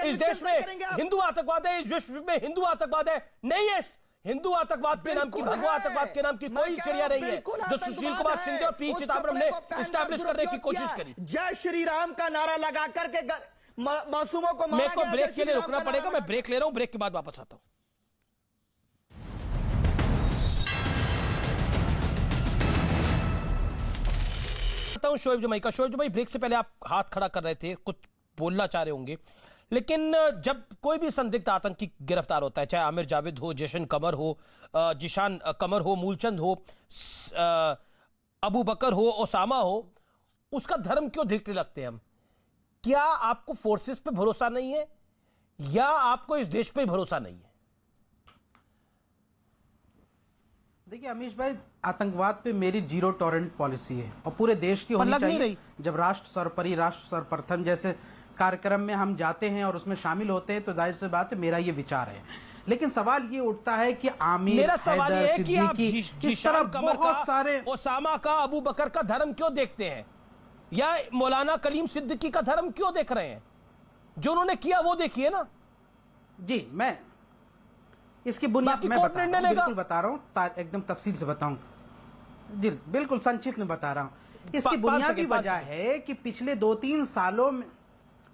इस देश में हिंदू आतंकवाद है, इस विश्व में हिंदू आतंकवाद है। नहीं है, हिंदू आतंकवाद के नाम की, भगवा आतंकवाद के नाम की कोई चिड़िया नहीं है जो सुशील कुमार शिंदे और पी चिदंबरम ने एस्टैब्लिश करने की कोशिश करी। जय श्री राम का नारा लगा करके मासूमों को मेरे को ब्रेक के लिए रुकना पड़ेगा, मैं ब्रेक ले रहा हूं, ब्रेक के बाद वापस आता हूं। शोएब जमाई का। शोएब जमाई, ब्रेक से पहले आप हाथ खड़ा कर रहे थे, कुछ बोलना चाह रहे होंगे, लेकिन जब कोई भी संदिग्ध आतंकी गिरफ्तार होता है, चाहे आमिर जावेद हो, जशन कमर हो, जिशान कमर हो, मूलचंद हो, अबू बकर हो, ओसामा हो, उसका धर्म क्यों देखने लगते हैं हम? क्या आपको फोर्सेस पे भरोसा नहीं है या आपको इस देश पे भरोसा नहीं है? देखिए अमीश भाई, आतंकवाद पे मेरी जीरो टॉलरेंस पॉलिसी है और पूरे देश की होनी चाहिए। जब राष्ट्र सर्वोपरि, राष्ट्र सर्वप्रथम जैसे कार्यक्रम में हम जाते हैं और उसमें शामिल होते हैं तो जाहिर सी बात है मेरा ये विचार है। लेकिन सवाल ये उठता है कि आमिर, मेरा सवाल ये है कि आप इस तरह बहुत सारे ओसामा का, अबू बकर का धर्म क्यों देखते हैं? या मौलाना कलीम सिद्दीकी का धर्म क्यों देख रहे हैं? जो उन्होंने किया वो देखिए ना। जी, मैं इसकी बुनियाद मैं बता रहा हूं, बिल्कुल बता रहा हूं, एकदम तफसील से बताऊं जी, बिल्कुल संक्षिप्त में बता रहा हूं। इसकी बुनियादी वजह है कि पिछले 2-3 सालों में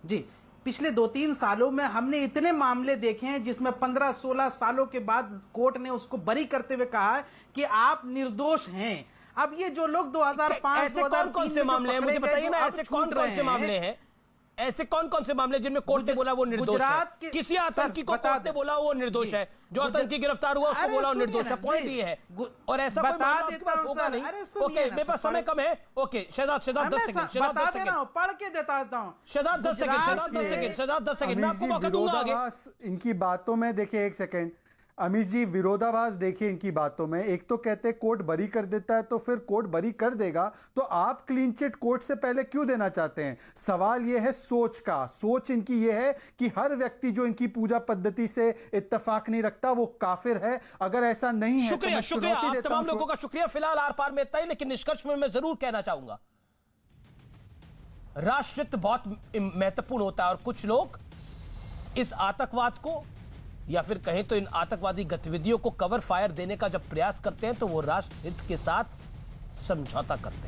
जी, पिछले 2-3 सालों में हमने इतने मामले देखे हैं जिसमें 15-16 सालों के बाद कोर्ट ने उसको बरी करते हुए कहा है कि आप निर्दोष हैं। अब ये जो लोग 2005 ऐसे कौन-कौन से मामले हैं मुझे बताइए ना, ऐसे कौन-कौन से मामले हैं? ऐसे कौन-कौन से मामले जिनमें कोर्ट ने बोला वो निर्दोष है? किसी आतंकी को कोर्ट ने बोला वो निर्दोष है, जो आतंकी गिरफ्तार हुआ उसको बोला वो निर्दोष है। पॉइंट ये है, और ऐसा कोई मामला आपके पास होगा नहीं। ओके, मेरे पास समय कम है। Okay, Shahzad 10 second, Shahzad 10 second, पढ़ के देता हूं। शहजाद 10 सेकंड, शहजाद 10 सेकंड, मैं आपको मौका दूंगा आगे। इनकी बातों में देखिए, एक सेकंड अमीश जी, विरोधाभास देखिए इनकी बातों में। एक तो कहते हैं कोर्ट बरी कर देता है, तो फिर कोर्ट बरी कर देगा तो आप क्लीन चिट कोर्ट से पहले क्यों देना चाहते हैं? सवाल यह है सोच का। सोच इनकी यह है कि हर व्यक्ति जो इनकी पूजा पद्धति से इत्तेफाक नहीं रखता वो काफिर है। अगर ऐसा नहीं है शुक्रिया, शुक्रिया आप तमाम लोगों का शुक्रिया। फिलहाल आर पार में इतना ही, लेकिन निष्कर्ष में मैं जरूर कहना चाहूंगा राष्ट्रहित बहुत महत्वपूर्ण होता है, और कुछ लोग इस आतंकवाद को या फिर कहें तो इन आतंकवादी गतिविधियों को कवर फायर देने का जब प्रयास करते हैं तो वो राष्ट्रहित के साथ समझौता करते हैं।